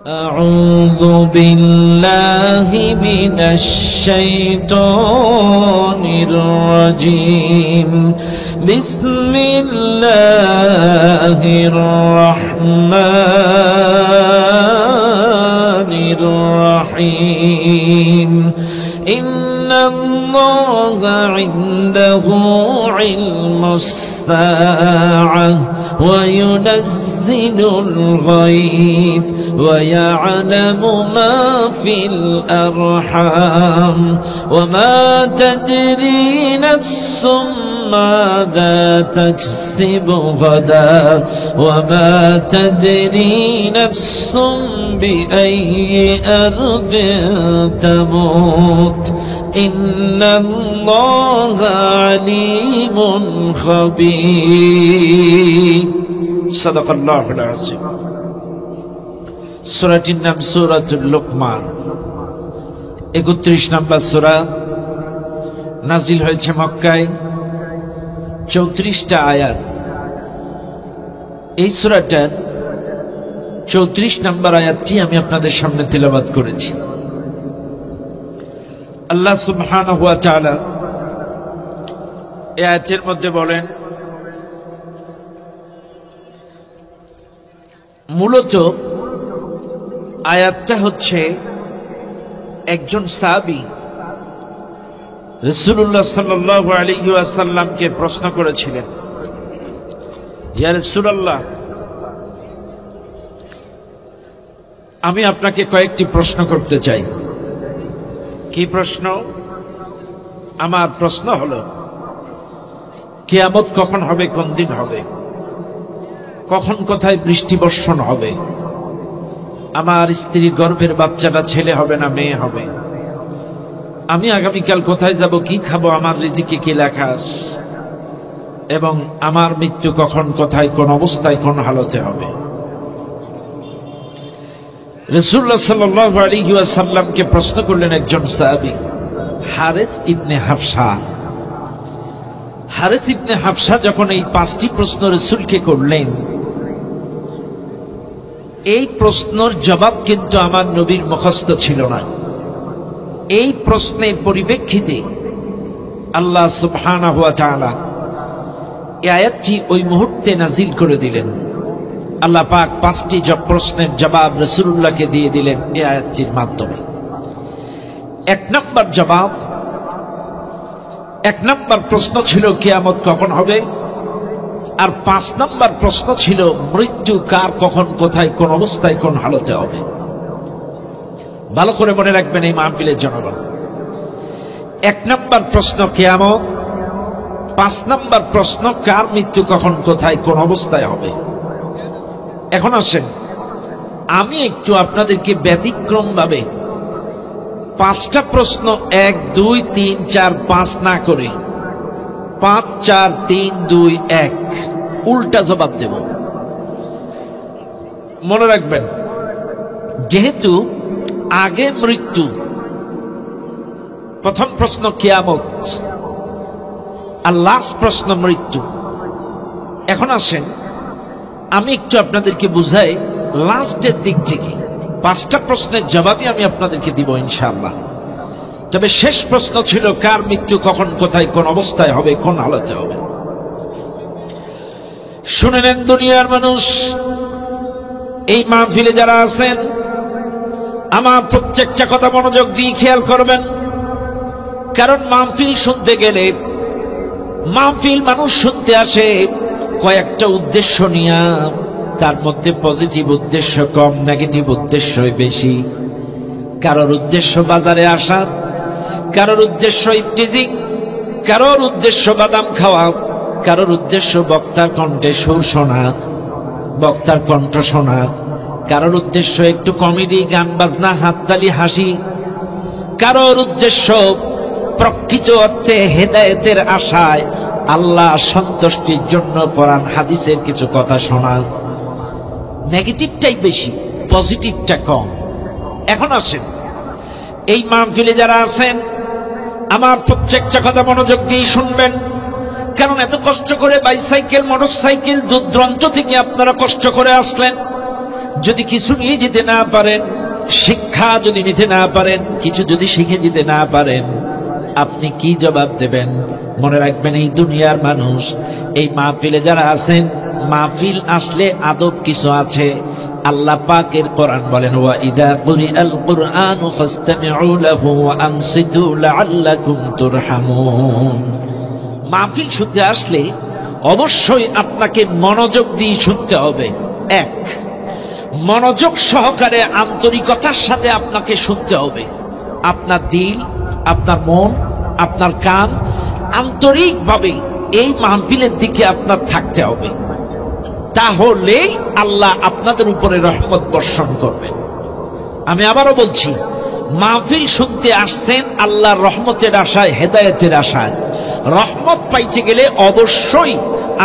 أعوذ بالله من الشيطان الرجيم بسم الله الرحمن الرحيم إن الله عنده علم الساعة وينزل الغيث ويعلم ما في الأرحام وما تدري نفس ماذا تكسب غدا وما تدري نفس بأي أرض تموت إن الله عليم خبير صدق الله العظيم সূরাটির নাম সূরাতুল লুকমান 31 নম্বর সূরা নাজিল হয়েছে মক্কায় 34টা আয়াত এই সূরাটার 34 নম্বর আয়াতটি আমি আপনাদের সামনে তেলাওয়াত করেছি আল্লাহ সুবহানাহু ওয়া তাআলা এই আয়াতের মধ্যে বলেন মূলত আয়াতটা হচ্ছে একজন সাহাবী রাসূলুল্লাহ সাল্লাল্লাহু আলাইহি ওয়াসাল্লামকে প্রশ্ন করেছিলেন ইয়া রাসূলুল্লাহ আমি আপনাকে কয়েকটি প্রশ্ন করতে চাই কি প্রশ্ন আমার প্রশ্ন হলো কিয়ামত কখন হবে কোন দিন হবে কখন কোথায় বৃষ্টি বর্ষণ হবে আমার স্ত্রীর গর্ভের বাচ্চাটা ছেলে হবে না মেয়ে হবে আমি আগামীকাল কোথায় যাব কি খাবো আমার রিজিকে কি লেখা এবং আমার মৃত্যু কখন কোথায় কোন অবস্থায় কোন হালতে হবে রাসূলুল্লাহ সাল্লাল্লাহু আলাইহি ওয়াসাল্লামকে প্রশ্ন করলেন একজন সাহাবী হারিস ইবনে হাফসা হারিস ইবনে হাফসা যখন এই 5টি প্রশ্ন রাসূলকে করলেন এই প্রশ্নের জবাব কিন্তু আমার নবীর মুখস্থ ছিল না এই প্রশ্নের পরিপ্রেক্ষিতে আল্লাহ সুবহানাহু ওয়া তাআলা এই আয়াতটি ওই মুহূর্তে নাজিল করে দিলেন আল্লাহ পাক 5টি প্রশ্নের জবাব রাসূলুল্লাহকে দিয়ে দিলেন এই আয়াতটির মাধ্যমে এক নম্বর প্রশ্ন ছিল কিয়ামত কখন হবে আর 5 নম্বর প্রশ্ন ছিল মৃত্যু কার কখন কোথায় কোন অবস্থায় কোন হালতে হবে ভালো করে মনে রাখবেন এই মাহফিলের জনগণ 1 নম্বর প্রশ্ন কিয়ামত 5 নম্বর প্রশ্ন কার মৃত্যু কখন কোথায় কোন অবস্থায় হবে এখন আসেন আমি একটু আপনাদেরকে ব্যতিক্রম ভাবে 5টা প্রশ্ন 1 2 3 4 5 না করে 5 4 3 2 1 উল্টা জবাব দেব মনে রাখবেন যেহেতু আগে মৃত্যু প্রথম প্রশ্ন কিয়ামত আর লাস্ট প্রশ্ন মৃত্যু এখন আসেন আমি একটু আপনাদেরকে বুঝাই লাস্টের দিক থেকে 5টা প্রশ্নের জবাবই আমি আপনাদেরকে দিব ইনশাআল্লাহ তবে শেষ প্রশ্ন ছিল কার মৃত্যু কখন কোথায় কোন অবস্থায় হবে কোন হালতে হবে শুনে নেন দুনিয়ার মানুষ এই মাহফিলে যারা আছেন আমার প্রত্যেকটা কথা মনোযোগ দিয়ে খেয়াল করবেন কারণ মাহফিল শুনতে গেলে মাহফিল মানুষ শুনতে আসে কয়েকটা উদ্দেশ্য নিয়ে তার মধ্যে পজিটিভ উদ্দেশ্য কম নেগেটিভ উদ্দেশ্য বেশি কারোর উদ্দেশ্য বাজারে আসা কারোর উদ্দেশ্য ইফটিজিং কারোর উদ্দেশ্য বাদাম খাওয়া কারোর উদ্দেশ্য বক্তার কণ্ঠে সুর শোনা বক্তার কণ্ঠ শোনা কারোর উদ্দেশ্য একটু কমেডি গান বাজনা হাততালি হাসি কারোর উদ্দেশ্য প্রকৃত অর্থে হেদায়েতের আশায় আল্লাহ সন্তুষ্টির জন্য কোরআন হাদিসের কিছু কথা শোনা নেগেটিভটাই বেশি পজিটিভটা কম এখন আসেন এই মাহফিলে যারা আছেন আমার প্রত্যেকটা কথা মনোযোগ দিয়ে শুনবেন কারণ এত কষ্ট করে বাইসাইকেল মোটরসাইকেল দূর দূরান্ত থেকে আপনারা কষ্ট করে আসলেন যদি কিছু নিয়ে যেতে না পারেন, শিক্ষা যদি নিতে না পারেন, কিছু যদি শিখে যেতে না পারেন, আপনি কি জবাব দেবেন? মনে রাখবেন, এই দুনিয়ার মানুষ, এই মাহফিলে যারা আছেন, মাহফিল আসলে আদব কিছু আছে। আল্লাহ পাকের কোরআন বলেন, ওয়া ইদা কুরিআল কুরআনু ফাসতামিউ লাহু ওয়া আনসিতু লাআল্লাকুম তুরহামুন। মাহফিল শুনতে আসলে অবশ্যই আপনাকে মনোযোগ দিয়ে শুনতে হবে। এক, মনোযোগ সহকারে আন্তরিকতার সাথে আপনাকে শুনতে হবে। আপনার দিল, আপনার মন, আপনার কান আন্তরিকভাবে এই মাহফিলের দিকে আপনার থাকতে হবে। তাহলেই আল্লাহ আপনাদের উপরে রহমত বর্ষণ করবেন। আমি আবারও বলছি, মাহফিল শুনতে আসছেন আল্লাহর রহমতের আশায়, হেদায়েতের আশায়। রহমত পাইতে গেলে অবশ্যই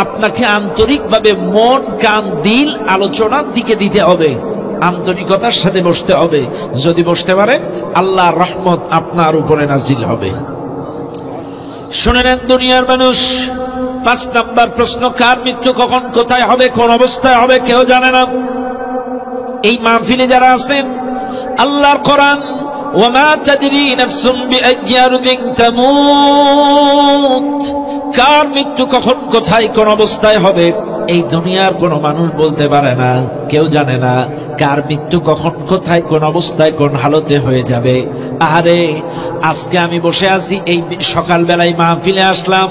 আপনাকে আন্তরিকভাবে মন, কান, দিল আলোচনার দিকে দিতে হবে, আন্তরিকতার সাথে বসতে হবে। যদি বসতে পারেন, আল্লাহর রহমত আপনার উপরে নাজিল হবে। শুনে নেন দুনিয়ার মানুষ, 5 নাম্বার প্রশ্ন, কার মৃত্যু কখন কোথায় হবে, কোন অবস্থায় হবে কেউ জানে না। এই মাহফিলে যারা আছেন, আল্লাহর কোরআন, ওয়ামা তাদরি নাফসুম বিআইয়ি আরদিন তামুত, কার মৃত্যু কখন কোথায় কোন অবস্থায় হবে এই দুনিয়ার কোন মানুষ বলতে পারে না, কেউ জানে না কার মৃত্যু কখন কোথায় কোন অবস্থায় কোন হালতে হয়ে যাবে। আরে আজকে আমি বসে আছি, এই সকালবেলায় মাহফিলে আসলাম।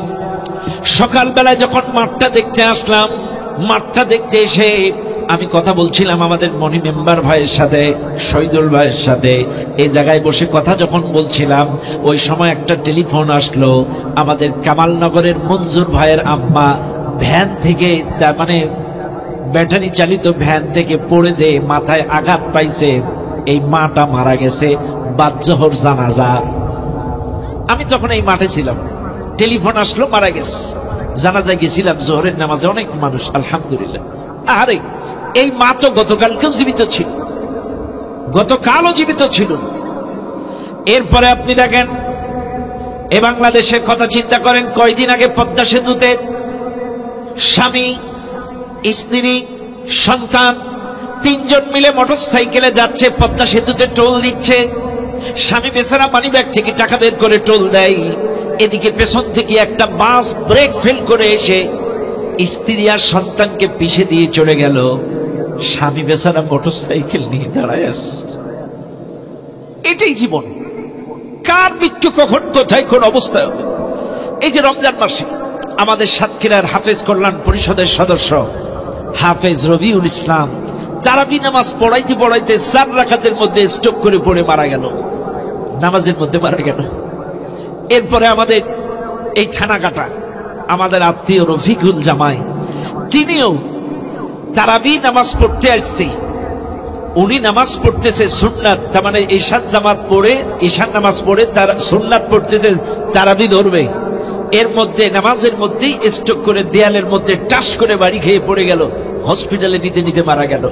সকালবেলায় যখন মাঠটা দেখতে আসলাম, মাঠটা দেখতে এসে আমি কথা বলছিলাম আমাদের মনি মেম্বার ভাইয়ের সাথে, শহীদুল ভাইয়ের সাথে। এই জায়গায় বসে কথা যখন বলছিলাম, ওই সময় একটা টেলিফোন আসলো। আমাদের কামালনগরের মঞ্জুর ভাইয়ের আম্মা ভ্যান থেকে, তার মানে ব্যাটারি চালিত ভ্যান থেকে পড়ে যে মাথায় আঘাত পাইছে, এই মাটা মারা গেছে, বাদ-জোহর জানাজা। আমি তখন এই মাঠে ছিলাম, টেলিফোন আসলো, মারা গেছে। জানাজায় গেছিলাম, জোহরের নামাজে অনেক মানুষ, আলহামদুলিল্লাহ। আরে এই মা তো গতকালকেও জীবিত ছিল, গতকালও জীবিত ছিল। এরপরে আপনি দেখেন, এ বাংলাদেশের কথা চিন্তা করেন, কয়দিন আগে পদ্মা সেতুতে স্বামী, স্ত্রী, সন্তান 3 জন মিলে মোটরসাইকেলে যাচ্ছে, পদ্মা সেতুতে টোল দিচ্ছে। স্বামী বেচারা মানি ব্যাগ থেকে টাকা বের করে টোল দেয়। এদিকে পেছন থেকে একটা বাস ব্রেক ফেল করে এসে স্ত্রী আর সন্তানকে পিষে দিয়ে চলে গেল। স্বামী বেচারা মোটরসাইকেল নিয়ে দাঁড়ায় আছে। এটাই জীবন। কার মৃত্যু কখন কোথায় কোন অবস্থায় হবে। এই যে রমজান মাসে আমাদের সাতক্ষীরার হাফেজ কল্যাণ পরিষদের সদস্য হাফেজ রবিউল ইসলাম তারাবি নামাজ পড়াইতে পড়াইতে 4 রাকাতের মধ্যে স্ট্রোক করে পড়ে মারা গেল, নামাজের মধ্যে মারা গেল। এরপরে আমাদের এই থানাকাটা আমাদের আত্মীয় রফিকুল জামাই, তিনিও তারাবি নামাজ পড়তে আসছে। উনি নামাজ পড়তেছে সুন্নাত, তার মানে ঈশার জামাত পড়ে, ঈশার নামাজ পড়ে তার সুন্নাত পড়তেছে, তারাবি ধরবে। এর মধ্যে নামাজের মধ্যেই স্ট্রোক করে দেয়ালের মধ্যে টাস করে বাড়ি খেয়ে পড়ে গেল, হসপিটালে নিতে নিতে মারা গেল।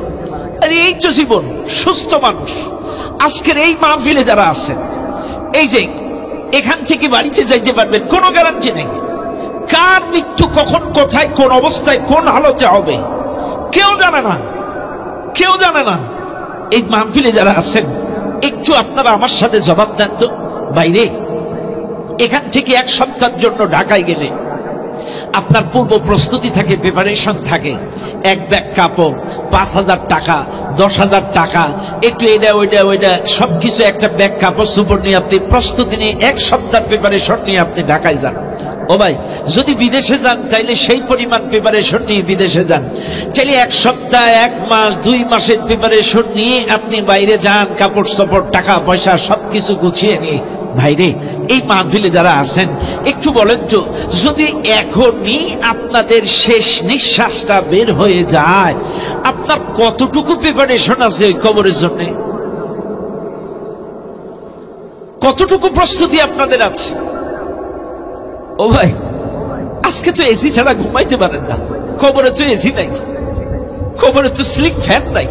আর এই তো জীবন। সুস্থ মানুষ আজকের এই মাহফিলে যারা আছেন, এই যে এখান থেকে বাড়িতে যাইতে পারবেন, কোনো গ্যারান্টি নেই। কার মৃত্যু কখন কোথায় কোন অবস্থায় কোন হালতে হবে কেউ জানে না, কেউ জানে না। এই মাহফিলে যারা আছেন, একটু আপনারা আমার সাথে জবাব দেন তো। বাইরে এখান থেকে 1 সপ্তাহের জন্য ঢাকায় গেলে আপনার পূর্ব প্রস্তুতি থাকে, প্রিপারেশন থাকে। 1 ব্যাগ কাপড়, 5,000 টাকা, 10,000 টাকা, একটু এটা ওইটা ওইটা সবকিছু, একটা ব্যাগ কাপড় চোপড় নিয়ে আপনি প্রস্তুতি নিয়ে 1 সপ্তাহ প্রিপারেশন নিয়ে আপনি ঢাকায় যান। ও ভাই, যদি বিদেশে যান তাইলে সেই পরিমাণ প্রিপারেশন নিয়ে বিদেশে যান। চাইলে 1 সপ্তাহ, 1 মাস, 2 মাসের প্রিপারেশন নিয়ে আপনি বাইরে যান, কাপড় চোপড়, টাকা পয়সা সবকিছু গুছিয়ে নিয়ে। ভাইরে, এই মাহফিলে যারা আছেন, একটু বলেন তো, যদি এখনই আপনাদের শেষ নিঃশ্বাসটা বের হয়ে যায়, আপনার কতটুকু প্রিপারেশন আছে ওই কবরের জন্য? কতটুকু প্রস্তুতি আপনাদের আছে? ও ভাই, আজকে তো এসি ছাড়া ঘুমাইতে পারেন না। কবরে তো এসি নাই, কবরে তো স্লিং ফ্যান নাই।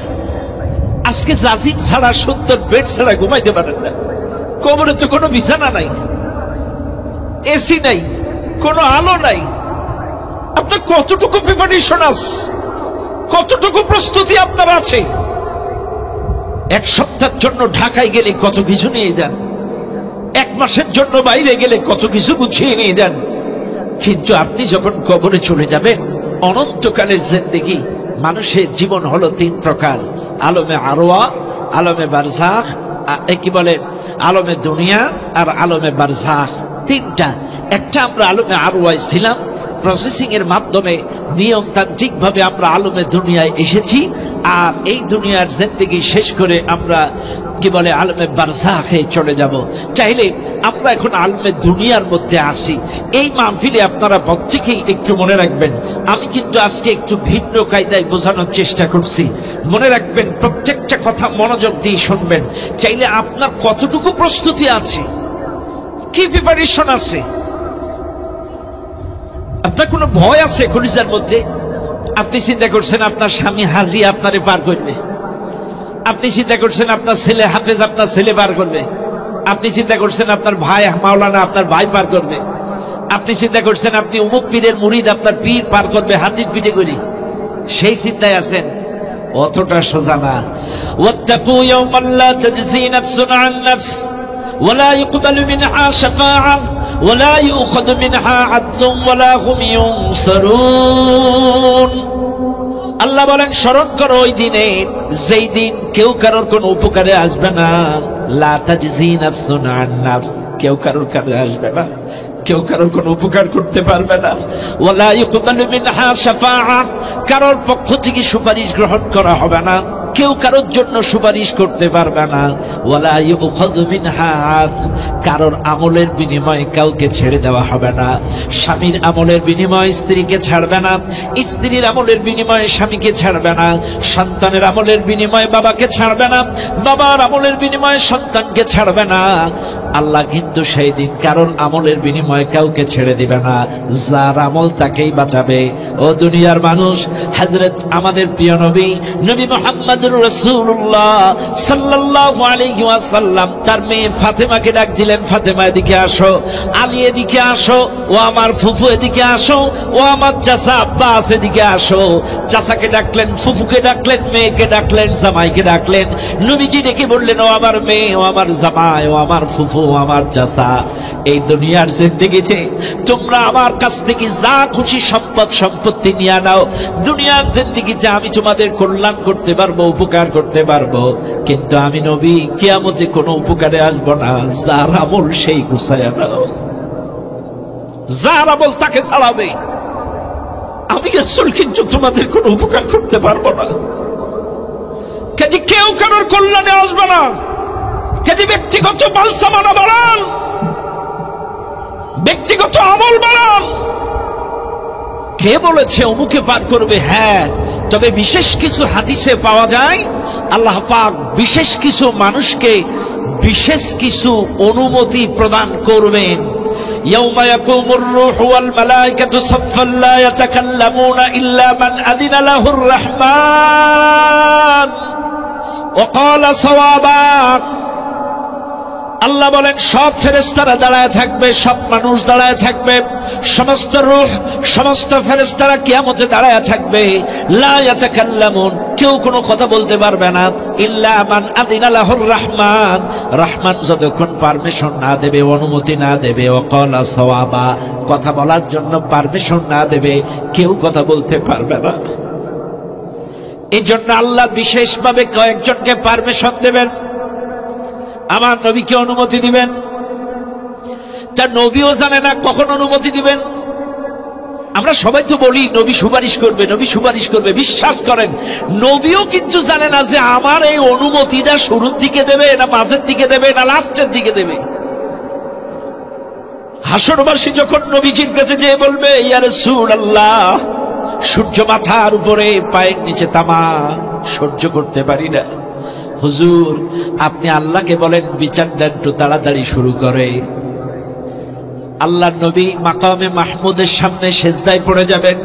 আজকে জাজিম ছাড়া, সুন্দর বেড ছাড়া ঘুমাইতে পারেন না। কবরে তো কোনো বিছানা নাই, এসি নাই, কোনো আলো নাই। আপনার কতটুকু প্রিপারেশন আছে, কতটুকু প্রস্তুতি আপনার আছে? এক সপ্তাহের জন্য ঢাকায় গেলে কত কিছু নিয়ে যান, এক মাসের জন্য বাইরে গেলে কত কিছু গুছিয়ে নিয়ে যান। কিন্তু আপনি যখন কবরে চলে যাবেন, অনন্তকালের জিন্দেগি, মানুষের জীবন হলো তিন প্রকার: আলমে আরওয়া, আলমে বারজাখ, কি বলে আলমে দুনিয়া, আর আলমে বারজাখ। তিনটা। একটা আমরা আলমে আরওয়ায় ছিলাম, প্রসেসিং এর মাধ্যমে নিয়মতান্ত্রিক ভাবে আমরা আলমে দুনিয়ায় এসেছি, আর এই দুনিয়ার জিন্দেগি শেষ করে আমরা কি বলে আলমে বারজাখে চলে যাব। চাইলে আমরা এখন আলমে দুনিয়ার মধ্যে আসি। এই মাহফিলে আপনারা প্রত্যেকেই একটু মনে রাখবেন, আমি কিন্তু আজকে একটু ভিন্ন কায়দায় বোঝানোর চেষ্টা করছি। মনে রাখবেন, প্রত্যেকটা কথা মনোযোগ দিয়ে শুনবেন। চাইলে আপনার কতটুকু প্রস্তুতি আছে, কি প্রিপারেশন আছে, আপনার কোনো ভয় আছে কলিজার মধ্যে? আপনি চিন্তা করছেন আপনার স্বামী হাজি আপনারে পার করবে, আপনি চিন্তা করছেন আপনার ছেলে হাফেজ আপনার ছেলে পার করবে, আপনি চিন্তা করছেন আপনার ভাই মাওলানা আপনার ভাই পার করবে, আপনি চিন্তা করছেন আপনি অমুক পীরের মুরিদ আপনার পীর পার করবে হাতির পিঠে করে, সেই চিন্তায় আছেন? অতটা সোজা না। ওয়াত্তাকু ইয়াওমান লা তাজজি নাফসুন আন নাফস ওয়ালা ইকবালু মিনহা শাফাআ ওয়ালা ইউখাযু মিনহা আদলুন ওয়ালা হুম ইউনসারুন। আল্লাহ বলেন, স্মরণ করো ওই দিনে, যেই দিন কেউ কারোর কোন উপকারে আসবে না। লা তাজজি নাফসুন আন নাফস, কেউ কারোর কাছে আসবে না, কেউ কারোর কোন উপকার করতে পারবে না। ওয়ালা ইকবালু মিনহা শাফাআ, কারোর পক্ষ থেকে সুপারিশ গ্রহণ করা হবে না, কেউ কারোর জন্য সুপারিশ করতে পারবে না। ওয়ালা ইউখাযু মিনহা আদল, কারোর আমলের বিনিময়ে কাউকে ছেড়ে দেওয়া হবে না। স্বামীর আমলের বিনিময়ে স্ত্রীকে ছাড়বে না, স্ত্রীর আমলের বিনিময়ে স্বামীকে ছাড়বে না, সন্তানের আমলের বিনিময়ে বাবাকে ছাড়বে না, বাবার আমলের বিনিময়ে সন্তানকে ছাড়বে না। আল্লাহ কিন্তু সেই দিন কারোর আমলের বিনিময়ে কাউকে ছেড়ে দিবে না, যার আমল তাকেই বাঁচাবে। ও দুনিয়ার মানুষ, হযরত আমাদের প্রিয় নবী, নবী মুহাম্মদুর রাসূলুল্লাহ সাল্লাল্লাহু আলাইহি ওয়াসাল্লাম তার মেয়ে ফাতেমাকে ডাক দিলেন, ফাতেমা এদিকে আসো, আলী এদিকে আসো, ও আমার ফুফু এদিকে আসো, ও আমার চাচা আব্বাস এদিকে আসো। চাচাকে ডাকলেন, ফুফুকে ডাকলেন, মেয়েকে ডাকলেন, জামাইকে ডাকলেন। নবীজি ডেকে বললেন, ও আমার মেয়ে, ও আমার জামাই, ও আমার ফুফু, ও আমার চাচা, এই দুনিয়ার জিন্দেগিতে তোমরা আমার কাছ থেকে যা খুশি সম্পদ সম্পত্তি নিয়ে নাও। দুনিয়ার জিন্দেগিতে আমি তোমাদের কল্যাণ করতে পারবো, উপকার করতে পারবো, কিন্তু আমি নবী কিয়ামতে কোনো উপকারে আসবো না। যার আমল সেই গুছায়া নাও, যার আমল তাকে চালাবে। আমি রাসূল কিন্তু তোমাদের কোনো উপকার করতে পারবো না। কাজে কেউ কারোর কল্যাণে আসবে না। কাজে ব্যক্তিগত বালসামানা বাড়ান, ব্যক্তিগত আমল বাড়ান। কে বলেছে অমুকে পার করবে? হ্যাঁ, তবে বিশেষ কিছু হাদিসে পাওয়া যায় আল্লাহ পাক বিশেষ কিছু মানুষকে বিশেষ কিছু অনুমতি প্রদান করবেন। ইয়াউমা ইয়াকুমুর রূহু ওয়াল মালায়েকাতু সাফফান লা ইয়াতাকাল্লামুনা ইল্লা মান আযিনা লাহুর রাহমান ওয়া ক্বালা সাওয়াবা। আল্লাহ বলেন, সব ফেরেশতারা দাঁড়ায় থাকবে, সব মানুষ দাঁড়ায় থাকবে, সমস্ত রূহ, সমস্ত ফেরেশতারা কিয়ামতে দাঁড়ায় থাকবে। লা ইয়াতাকাল্লামুন, কেউ কোনো কথা বলতে পারবে না, ইল্লা মান আযিনা লাহুর রাহমান, রহমান যতক্ষণ পারমিশন না দেবে, অনুমতি না দেবে, ওয়া ক্বালা সাওয়াবা, কথা বলার জন্য পারমিশন না দেবে, কেউ কথা বলতে পারবে না। এই জন্য আল্লাহ বিশেষভাবে কয়েকজনকে পারমিশন দেবেন, আমার নবীকে অনুমতি দিবেন। তার নবীও জানে না কখন অনুমতি দিবেন। আমরা সবাই তো বলি নবী সুপারিশ করবে, নবী সুপারিশ করবে, বিশ্বাস করেন নবীও কিন্তু জানে না যে আমার এই অনুমতিটা শুরুর দিকে দেবে না মাঝের দিকে দেবে না লাস্টের দিকে দেবে। হাসরবাসী যখন নবীজির কাছে যেয়ে বলবে, ইয়া রাসূলুল্লাহ, সূর্য মাথার উপরে, পায়ের নিচে তামা, সহ্য করতে পারি না, হুজুর আপনি আল্লাহকে বলেন বিচারটা একটু তাড়াতাড়ি শুরু করে। আল্লাহর নবী মাকামে মাহমুদের সামনে সেজদায় পড়ে যাবেন,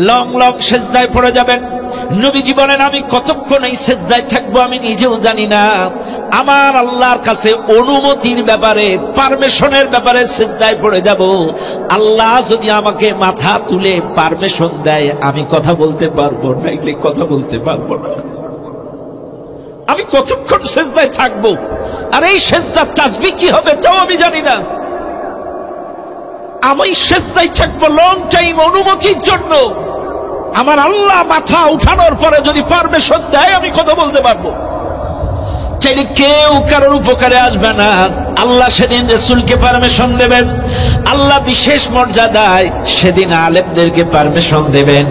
লং লং সেজদায় পড়ে যাবেন। নবীজি বলেন, আমি কতক্ষণ এই সেজদায় থাকবো আমি নিজেও জানি না। আমার আল্লাহর কাছে অনুমতির ব্যাপারে, পারমিশনের ব্যাপারে সেজদায় পড়ে যাব। আল্লাহ যদি আমাকে মাথা তুলে পারমিশন দেয় আমি কথা বলতে পারবো, নাইলে কথা বলতে পারবো না। আমি কতক্ষণ সেজদায় থাকবো, আর এই সেজদার তাসবিহ কি হবে তাও আমি জানি না। আমি সেজদায় থাকবো লং টাইম অনুমতির জন্য। আমার আল্লাহ মাথা উঠানোর পরে যদি পারমিশন দেয় আমি কথা বলতে পারবো। চাইলে কেউ কারোর উপকারে আসবে না। আল্লাহ সেদিন রাসূলকে পারমিশন দেবেন, আল্লাহ বিশেষ মর্যাদায় সেদিন আলেমদেরকে পারমিশন দেবেন,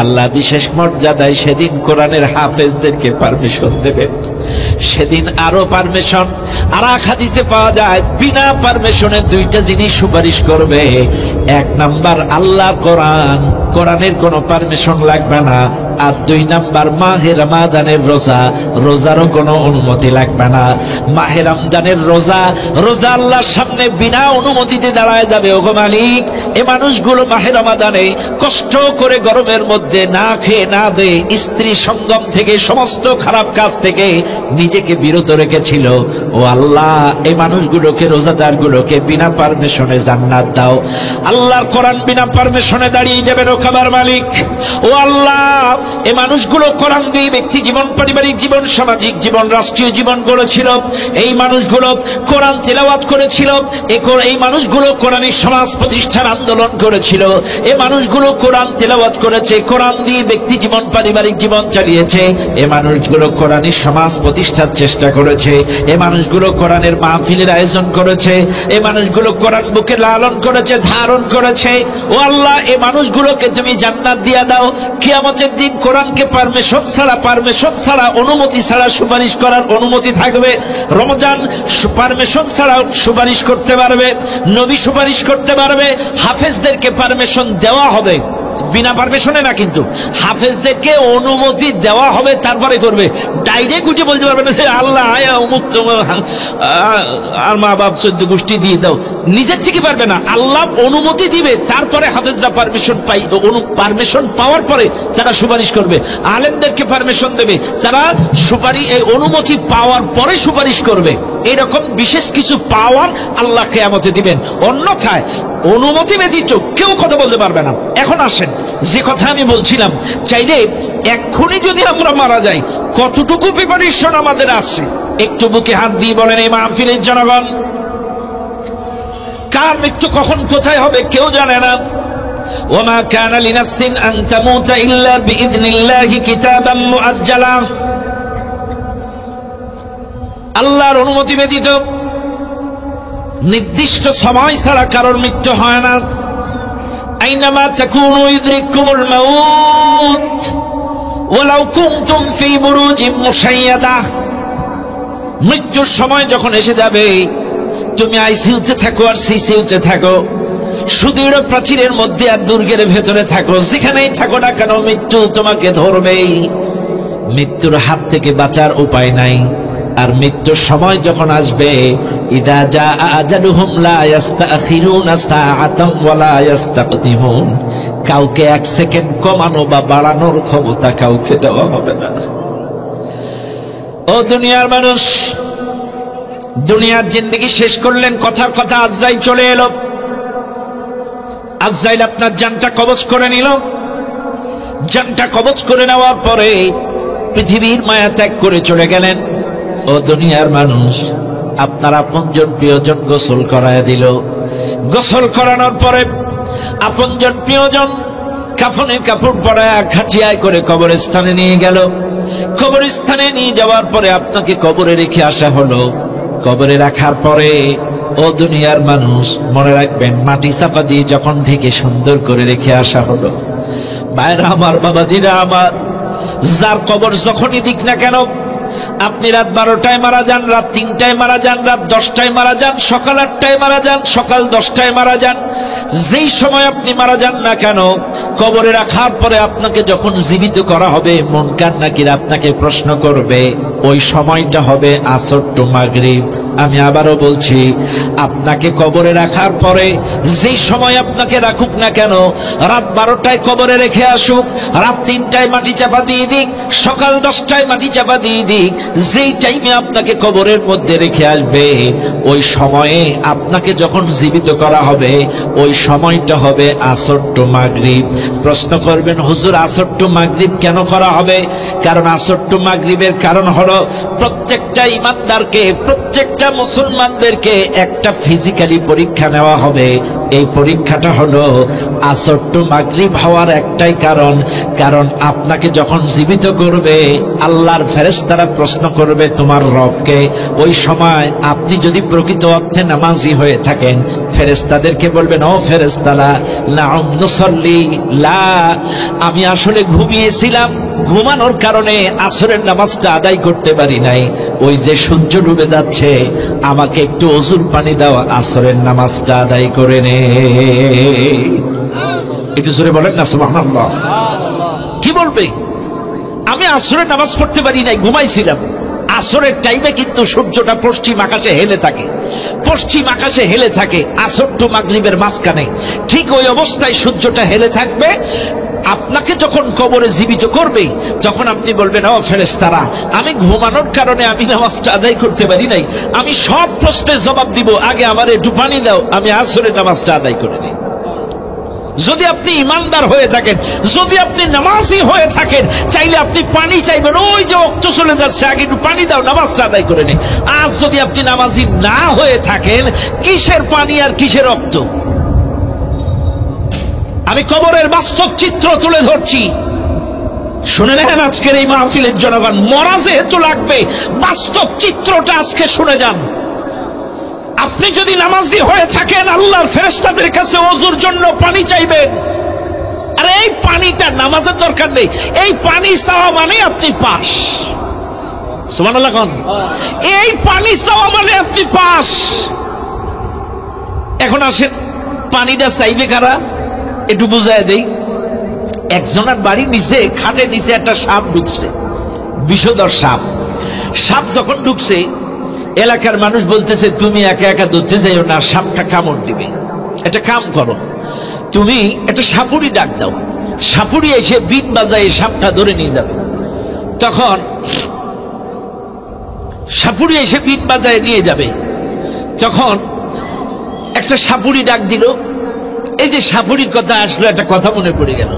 আল্লাহ বিশেষ মর্যাদায় সেদিন কোরআনের হাফেজদেরকে পারমিশন দেবেন। সেদিন আরো পারমিশন। আর এক হাদিসে পাওয়া যায় বিনা পারমিশনে দুইটা জিনিস সুপারিশ করবে। এক নাম্বার আল্লাহ কোরআন, কোরআনের কোনো পারমিশন লাগবে না। আর দুই নাম্বার মাহে রমাদানের রোজা, রোজারও কোনো অনুমতি লাগবে না। মাহে রমজানের রোজা, রোজা আল্লাহর সামনে বিনা অনুমতিতে দাঁড়ায় যাবে। ওগো মালিক, এ মানুষগুলো মাহে রমাদানে কষ্ট করে গরমের মধ্যে না খেয়ে না দেয়ে স্ত্রী সঙ্গম থেকে সমস্ত খারাপ কাজ থেকে নিজেকে বিরত রেখেছিল। ও আল্লাহ, এই মানুষগুলোকে, রোজাদারগুলোকে বিনা পারমিশনে জান্নাত দাও। আল্লাহর কোরআন বিনা পারমিশনে দাঁড়িয়ে যাবেন ও খাবার মালিক। ও আল্লাহ, এই মানুষগুলো কোরআন দিয়ে ব্যক্তি জীবন, পারিবারিক জীবন, সামাজিক জীবন, রাষ্ট্রীয় জীবন গড়েছিল। এই মানুষগুলো কোরআন তেলাওয়াত করেছিল। এই মানুষগুলো কোরআনের সমাজ প্রতিষ্ঠার আন্দোলন করেছিল। এই মানুষগুলো কোরআন তেলাওয়াত করেছে, কোরআন দিয়ে ব্যক্তি জীবন, পারিবারিক জীবন চালিয়েছে। এই মানুষগুলো কোরআনের সমাজ প্রতিষ্ঠার চেষ্টা করেছে। এই মানুষগুলো কোরআনের মাহফিলের আয়োজন করেছে। এই মানুষগুলো কোরআন বুকে লালন করেছে, ধারণ করেছে। ও আল্লাহ, এই মানুষগুলোকে তুমি জান্নাত দিয়া দাও। কিয়ামতের দিন কোরআনকে পারমিশন ছাড়া, অনুমতি ছাড়া সুপারিশ করার অনুমতি থাকবে। রমজান পারমিশন ছাড়া সুপারিশ করতে পারবে, নবী সুপারিশ করতে পারবে, হাফেজদেরকে পারমিশন দেওয়া হবে। বিনা পারমিশনে না, কিন্তু হাফেজদেরকে অনুমতি দেওয়া হবে, তারপরে করবে। ডাইরেক্ট উঠে বলতে পারবে না যে আল্লাহ আয়া অমুক আর মা বাপ 14 গোষ্ঠী দিয়ে দাও, নিজের থেকে পারবে না। আল্লাহ অনুমতি দিবে, তারপরে হাফেজরা পারমিশন পাওয়ার পরে তারা সুপারিশ করবে। আলেমদেরকে পারমিশন দেবে, তারা এই অনুমতি পাওয়ার পরে সুপারিশ করবে। এরকম বিশেষ কিছু পাওয়ার আল্লাহ কিয়ামতে দিবেন। অন্যথায় অনুমতি ব্যতীত কেউ কথা বলতে পারবে না। এখন আসেন, যে কথা আমি বলছিলাম, চাইলে এক্ষুনি যদি আমরা মারা যাই কতটুকু প্রিপারেশন আমাদের আছে একটু বুকে হাত দিয়ে বলেন এই মাহফিলের জনগণ। কার মৃত্যু কখন কোথায় হবে কেউ জানে না। ওমা কানা লিনাফসিন আন তামুতা ইল্লা বিইذনিল্লাহি কিতাবাম মুআজ্জালা। আল্লাহর অনুমতি ব্যতীত নির্দিষ্ট সময় ছাড়া কারোর মৃত্যু হয় না। আইনামা তাকুনু ইউদরিকুমুল মাউত ওয়ালাউ কুনতুম ফি বুরুজিম মুশাইয়াদা। মৃত্যুর সময় যখন এসে যাবে, তুমি আইসিইউতে থাকো আর সিসিইউতে থাকো, সুদৃঢ় প্রাচীরের মধ্যে আর দুর্গের ভেতরে থাকো, যেখানেই থাকো না কেন মৃত্যু তোমাকে ধরবেই। মৃত্যুর হাত থেকে বাঁচার উপায় নাই। আর মৃত্যুর সময় যখন আসবে, ইদা জা আজালুহুম লা ইস্তাখিরুনা সাআতাম ওয়া লা ইস্তাকদিমুন। কাউকে 1 সেকেন্ড কমানো বা বাড়ানোর ক্ষমতা কাউকে দেওয়া হবে না। ও দুনিয়ার মানুষ, দুনিয়ার জিন্দেগি শেষ করলেন, কথার কথা আজরাইল চলে এলো। আজরাইল আপনার জানটা কবজ করে নিল। জানটা কবজ করে নেওয়ার পরে পৃথিবীর মায়া ত্যাগ করে চলে গেলেন। ও দুনিয়ার মানুষ, আপনার আপনজন প্রিয়জন গোসল করায় দিল। গোসল করানোর পরে আপনজন প্রিয়জন কাফনের কাপড় পরায় খাটিয়ায় করে কবরস্থানে নিয়ে গেল। কবরস্থানে নিয়ে যাওয়ার পরে আপনাকে কবরে রেখে আসা হলো। কবরে রাখার পরে ও দুনিয়ার মানুষ, মনে রাখবেন, মাটি চাপা দিয়ে যখন ঢেকে সুন্দর করে রেখে আসা হলো, ভাইরা আমার, বাবাজিরা আমার, যার কবর যখনই দিক না কেন, আপনি রাত 12টায় মারা যান, রাত 3টায় মারা যান, রাত 10টায় মারা যান, সকাল 8টায় মারা যান, সকাল 10টায় মারা যান, যেই সময় আপনি মারা যান না কেন, কবরে রাখার পরে আপনাকে যখন জীবিত করা হবে, মুনকার নাকির আপনাকে প্রশ্ন করবে। ওই সময়টা হবে আসর টু মাগরিব। আমি আবারও বলছি, আপনাকে কবরে রাখার পরে যে সময় আপনাকে রাখুক না কেন, রাত 12টায় কবরে রেখে আসুক, রাত 3টায় মাটি চাপা দিয়ে দিক, সকাল 10টায় মাটি চাপা দিয়ে দিক, যেই টাইমে আপনাকে কবরের মধ্যে রেখে আসবে, ওই সময়ে আপনাকে যখন জীবিত করা হবে, ওই সময়টা হবে আসর টু মাগরিব। প্রশ্ন করবেন, হুজুর আসর টু মাগরিব কেন করা হবে? কারণ আসর টু মাগরিবের কারণ হলো, প্রত্যেকটা ইমানদারকে, প্রত্যেকটা মুসলমানদেরকে একটা ফিজিক্যালি পরীক্ষা নেওয়া হবে। এই পরীক্ষাটা হলো আসর টু মাগরিব হওয়ার একটাই কারণ, কারণ আপনাকে যখন জীবিত করবে, আল্লাহর ফেরেশতারা প্রশ্ন করবে তোমার রবকে। ওই সময় আপনি যদি প্রকৃত অর্থে নামাজি হয়ে থাকেন, ফেরেশতাদেরকে বলবেন, ও ফেরেশতারা, নাম নুসাল্লি, লা, আমি আসলে ঘুমিয়েছিলাম, ঘুমানোর কারণে আসরের নামাজটা আদায় করতে পারি নাই। ওই যে সূর্য ডুবে যাচ্ছে, আমাকে একটু ওযুর পানি দাও, আসরের নামাজটা আদায় করে নে। একটু জোরে বলেন না সুবহানাল্লাহ। কি বলবে? আমি আসরের নামাজ পড়তে পারি নাই, ঘুমাইছিলাম। আসরের টাইমে কিন্তু সূর্যটা পশ্চিম আকাশে হেলে থাকে, পশ্চিম আকাশে হেলে থাকে আসর টু মাগরিবের মাঝখানে। ঠিক ওই অবস্থায় সূর্যটা হেলে থাকবে। আপনাকে যখন কবরে জীবিত করবে, তখন আপনি বলবেন, ও ফেরেশতারা, আমি ঘুমানোর কারণে আমি নামাজটা আদায় করতে পারি নাই, আমি সব প্রশ্নের জবাব দিব, আগে আমার একটু পানি দাও, আমি আসরের নামাজটা আদায় করে নিই। যদি আপনি ইমানদার হয়ে থাকেন, যদি আপনি নামাজি হয়ে থাকেন, চাইলে আপনি পানি চাইবেন, ওই যে ওয়াক্ত চলে যাচ্ছে, আগে একটু পানি দাও, নামাজটা আদায় করে নে। আজ যদি আপনি নামাজি না হয়ে থাকেন, কিসের পানি আর কিসের রক্ত? আমি কবরের বাস্তব চিত্র তুলে ধরছি, শুনে নেন আজকের এই মাহফিলের জনগণ। মরা যেহেতু লাগবে, বাস্তব চিত্রটা আজকে শুনে যান। আপনি যদি নামাজি হয়ে থাকেন, আল্লাহর ফেরেশতাদের কাছে ওযুর জন্য পানি চাইবেন। আর এই পানিটা নামাজের দরকার নেই, এই পানি চাওয়া মানে আপনি পাস। সুবহানাল্লাহ কোন? এই পানি চাওয়া মানে আপনি পাস। এখন আসেন, পানিটা চাইবে কারা একটু বুঝায় দেই। একজনের বাড়ির নিচে, খাটের নিচে একটা সাপ ঢুকছে, বিষধর সাপ। সাপ যখন ঢুকছে, এলাকার মানুষ বলতেছে, তুমি একা একা ধরতে যাইও না, সাপটা কামড় দিবে। একটা কাম করো, তুমি একটা সাপুড়ি ডাক দাও, সাপুড়ি এসে বিন বাজায় সাপটা ধরে নিয়ে যাবে। তখন সাপুড়ি এসে বিন বাজায় নিয়ে যাবে। তখন একটা সাপুড়ি ডাক দিল। এই যে সাপুড়ির কথা আসলো, একটা কথা মনে পড়ে গেল।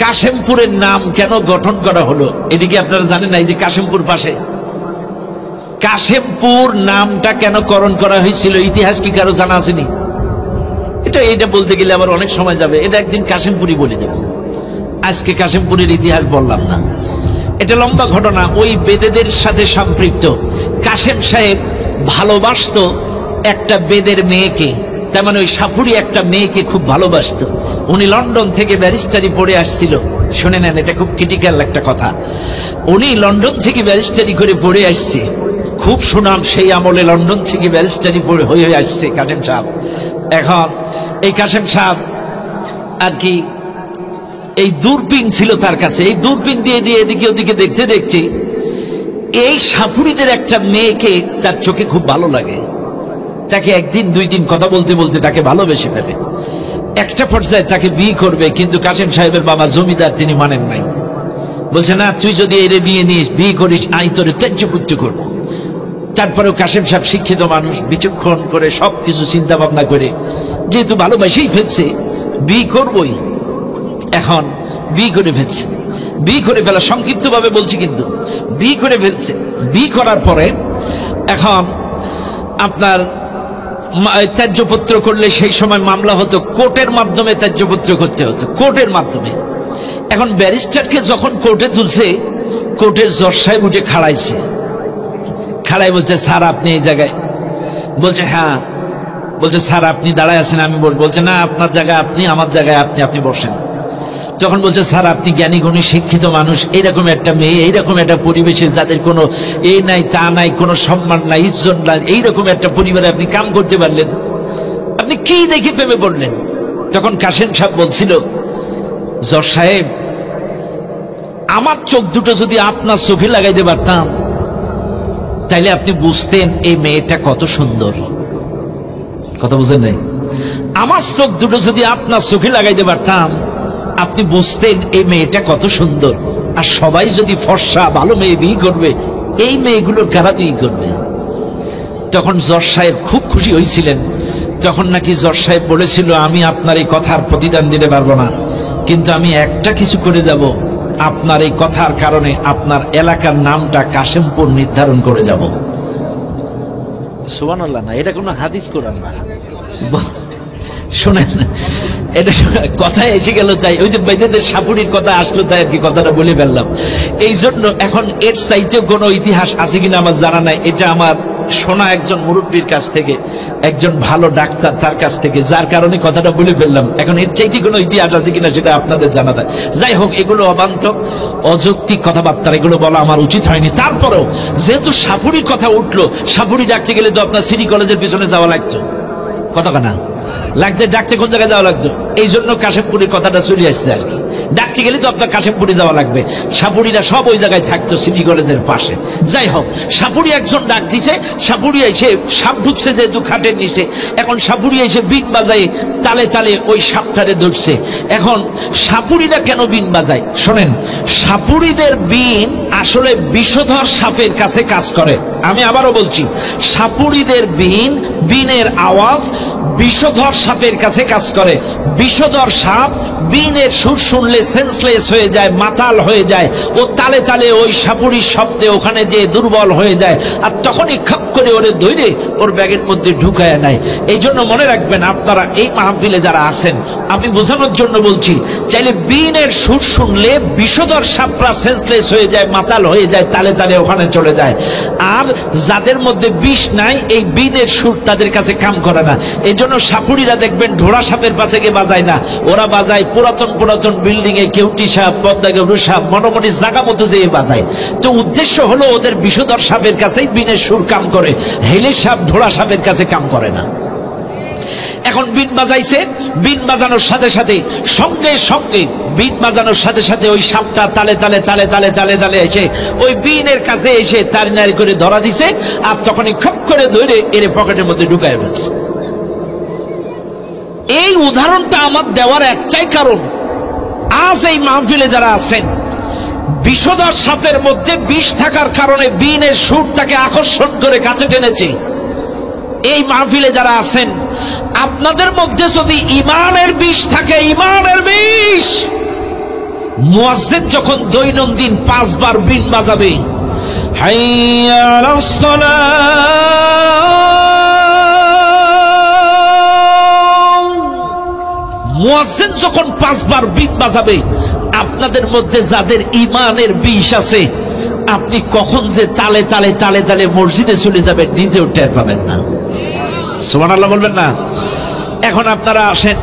কাশেমপুরের নাম কেন গঠন করা হলো, এটি কি আপনারা জানেন না? এই যে কাশেমপুর পাশে, কাশেমপুর নামটা কেন করণ করা হয়েছিল, ইতিহাস কি কারো জানা আসেনি? এটা বলতে গেলে আবার অনেক সময় যাবে, এটা একদিন কাশেমপুরি বলে দেব। আজকে কাশেমপুরের ইতিহাস বললাম না, এটা লম্বা ঘটনা, ওই বেদেদের সাথে সম্পৃক্ত। কাশেম সাহেব ভালোবাসতো একটা বেদের মেয়েকে, তার মানে ওই সাপুড়ি একটা মেয়েকে খুব ভালোবাসতো। উনি লন্ডন থেকে ব্যারিস্টারি পড়ে আসছিল। শুনে নেন, এটা খুব ক্রিটিক্যাল একটা কথা। উনি লন্ডন থেকে ব্যারিস্টারি করে পড়ে আসছে, খুব সুনাম সেই আমলে, লন্ডন থেকে ব্যারিস্টারি পড়ে হয়ে আসছে কাশেম সাহেব। এখন এই কাশেম সাহেব আর কি, এই দূরবীন ছিল তার কাছে, এই দূরবীন দিয়ে দিয়ে এদিকে ওদিকে দেখতে দেখতে এই সাপুড়িদের একটা মেয়েকে তার চোখে খুব ভালো লাগে। তাকে একদিন দুই দিন কথা বলতে বলতে তাকে ভালোবেসে ফেলে। একটা পর্যায়ে তাকে বিয়ে করবে, কিন্তু কাশেম সাহেবের বাবা জমিদার, তিনি মানেন নাই। বলছে, না, তুই যদি এরে নিয়ে নিস, বিয়ে করিস, আই তোরে ত্যায্য পুত্র করবো। তারপরেও কাশেম সাহেব শিক্ষিত মানুষ, বিচক্ষণ করে সবকিছু চিন্তা ভাবনা করে, যেহেতু ভালোবাসেই ফেলছে, বিয়ে করবই। এখন বিয়ে করে ফেলছে। বিয়ে করে ফেলা, সংক্ষিপ্ত ভাবে বলছি, কিন্তু বিয়ে করে ফেলছে। বিয়ে করার পরে এখন আপনার ত্যায্যপত্র করলে সেই সময় মামলা হতো, কোর্টের মাধ্যমে ত্যায্যপত্র করতে হতো, কোর্টের মাধ্যমে। এখন ব্যারিস্টারকে যখন কোর্টে তুলছে, কোর্টের জজ সাহেব উঠে খাড়াইছে। খাড়াই বলছে, স্যার আপনি এই জায়গায়? বলছে, হ্যাঁ। বলছে, স্যার আপনি দাঁড়ায় আছেন, আমি বসবো? বলছে, না, আপনার জায়গায় আপনি, আমার জায়গায় আপনি, আপনি বসেন। তখন বলছে, স্যার আপনি জ্ঞানী গুণী শিক্ষিত মানুষ, এইরকম একটা মেয়ে, এইরকম একটা পরিবেশে, যাদের কোনো এই নাই তা নাই, কোনো সম্মান নাই, ইজ্জত নাই, এইরকম একটা পরিবারে আপনি কাম করতে পারলেন? আপনি কি দেখে প্রেমে পড়লেন? তখন কাশেম সাহেব বলছিল, জজ সাহেব, আমার চোখ দুটো যদি আপনার চোখে লাগাইতে পারতাম, তাইলে আপনি বুঝতেন এই মেয়েটা কত সুন্দর। কথা বুঝেন নাই? আমার চোখ দুটো যদি আপনার চোখে লাগাইতে পারতাম, আপনি বুঝতেন এই মেয়েটা কত সুন্দর। আর সবাই যদি ফর্সা ভালো মেয়ে বিয়ে করবে, এই মেয়েগুলোর কারা বিয়ে করবে? তখন জজ সাহেব খুব খুশি হয়েছিলেন। তখন নাকি জজ সাহেব বলেছিল, আমি আপনার এই কথার প্রতিদান দিতে পারবো না, কিন্তু আমি একটা কিছু করে যাব, আপনার এই কথার কারণে আপনার এলাকার নামটা কাশেমপুর নির্ধারণ করে যাব। সুবহানাল্লাহ না, এটা কোনো হাদিস কোরআন না। শোনেন, এটা কথায় এসে গেল, তাই ওই যে বেদেদের সাপুড়ির কথা আসলো, তাই আর কি কথাটা বলে ফেললাম। এই জন্য এখন এর চাইতেও কোনো ইতিহাস আছে কিনা আমার জানা নাই। এটা আমার শোনা একজন মুরব্বীর কাছ থেকে, একজন ভালো ডাক্তার, তার কাছ থেকে, যার কারণে কথাটা বলে ফেললাম। এখন এর চাইতে কোনো ইতিহাস আছে কিনা সেটা আপনাদের জানা যায়। যাই হোক, এগুলো অবান্তর অযৌক্তিক কথাবার্তা, এগুলো বলা আমার উচিত হয়নি। তারপরেও যেহেতু সাপুড়ির কথা উঠলো, সাপুড়ি ডাকতে গেলে তো আপনার সিটি কলেজের পিছনে যাওয়া লাগতো, কতখানা লাগতে, ডাকতে কোন জায়গায় যাওয়া লাগতো। এই জন্য কাশেমপুরের কথাটা চলে আসছে আর কি। ডাকতে গেলে তো আপনার কাশেমপুরে যাওয়া লাগবে। সাপুড়িরা সব ওই জায়গায় থাকতো সিটি কলেজের পাশে। যাই হোক, সাপুড়ি একজন ডাক দিছে, সাপুড়ি এসে সাপ ঢুকছে যে দু খাটের নিচে। এখন সাপুড়ি এসে বিন বাজায়, তালে তালে ওই সাপটারে ধরছে। এখন সাপুড়িরা কেন বিন বাজায় শোনেন, সাপুড়িদের বিন আসলে বিষধর সাপের কাছে কাজ করে। আমি আবারও বলছি, সাপুড়িদের বিনের আওয়াজ বিষধর সাপের কাছে কাজ করে। বিষধর সাপ বিনের সুর শুনলে সেন্সলেস হয়ে যায়, মাতাল হয়ে যায়। ও তালে তালে ওই সাপুড়ির শব্দে ওখানে যে দুর্বল হয়ে যায়, আর তখনই খাপ করে ওরে ধরে ওর ব্যাগের মধ্যে ঢুকায় নেয়। এই জন্য মনে রাখবেন, আপনারা এই মাহফিলে যারা আছেন, আমি বোঝানোর জন্য বলছি, চাইলে বিনের সুর শুনলে বিষধর সাপরা সেন্সলেস হয়ে যায়, মাতাল হয়ে যায়, তালে তালে ওখানে চলে যায়। আর যাদের মধ্যে বিষ নাই, এই বিনের সুর তাদের কাছে কাম করে না। এই জন্য সাপুড়িরা দেখবেন ঢোড়া সাপের পাশে গিয়ে বাজায় না, ওরা বাজায় পুরাতন পুরাতন বিল্ডিং এ কেউটি সাপ, পদ্মা গরু সাপ, মোটামুটি জায়গা মতো যেয়ে বাজায়। তো উদ্দেশ্য হলো ওদের বিষধর সাপের কাছেই বিনের সুর কাম করে, হেলে সাপ ঢোড়া সাপের কাছে কাম করে না। এখন বিন বাজাইছে, বিন বাজানোর সাথে সাথে সঙ্গে সঙ্গে বিন বাজানোর সাথে সাথে ওই সাপটা তালে তালে তালে তালে তালে তালে এসে ওই বিনের কাছে এসে তারি নারি করে ধরা দিছে। আর তখনই খপ করে ধরে এর পকেটের মধ্যে ঢুকায় ফেলছে। এই উদাহরণটা আমার দেওয়ার একটাই কারণ, আজ এই মাহফিলে যারা আছেন, বিষধর সাপের মধ্যে বিষ থাকার কারণে বিনের সুর তাকে আকর্ষণ করে কাছে টেনেছে। এই মাহফিলে যারা আছেন, আপনাদের মধ্যে যদি ঈমানের বিষ থাকে, ঈমানের বিষ, মুয়াজ্জিন যখন দৈনন্দিন 5 বার বিন বাজাবে, হাইয়া আলাস সালাহ, মুয়াজ্জিন যখন 5 বার বিন বাজাবে, আপনাদের মধ্যে যাদের ঈমানের বিষ আছে, আপনি কখন যে তালে তালে তালে তালে মসজিদে চলে যাবেন নিজেও টের পাবেন না। সুবহানাল্লাহ বলবেন না? এখন আপনারা আসেন,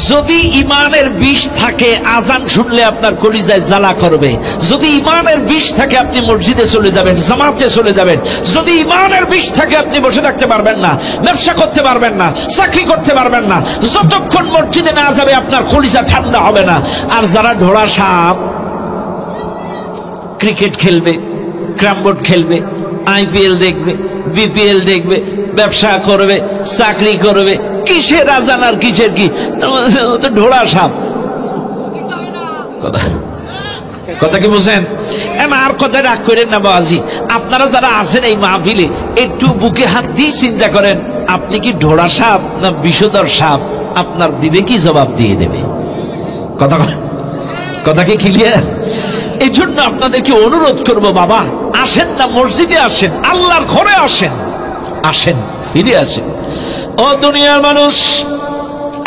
যদি ঈমানের বিষ থাকে, আজান শুনলে আপনার কলিজায় জ্বালা করবে। যদি ঈমানের বিষ থাকে, আপনি মসজিদে চলে যাবেন, জামাতে চলে যাবেন। যদি ঈমানের বিষ থাকে, আপনি বসে থাকতে পারবেন না, ব্যবসা করতে পারবেন না, চাকরি করতে পারবেন না। যতক্ষণ মসজিদে না যাবে, আপনার কলিজা ঠান্ডা হবে না। আর যারা ঢোড়া সাপ, ক্রিকেট খেলবে, ক্যারমবোর্ড খেলবে, আইপিএল দেখবে, বিপিএল দেখবে, ব্যবসা করবে, চাকরি করবে, কিসের আজান আর কিসের কি, তো ঢোড়া সাপ। কথা কি বুঝেন? আর কথা রাগ করেন না বাবাজি। আপনারা যারা আছেন এই মাহফিলে, একটু বুকে হাত দিয়ে চিন্তা করেন, আপনি কি ঢোড়া সাপ না বিষধর সাপ? আপনার বিবেকই জবাব দিয়ে দেবে। কথা কি ক্লিয়ার? এই জন্য আপনাদেরকে অনুরোধ করব, বাবা আসেন না, মসজিদে আসেন, আল্লাহর ঘরে আসেন, আসেন, ফিরে আসেন। ও দুনিয়ার মানুষ,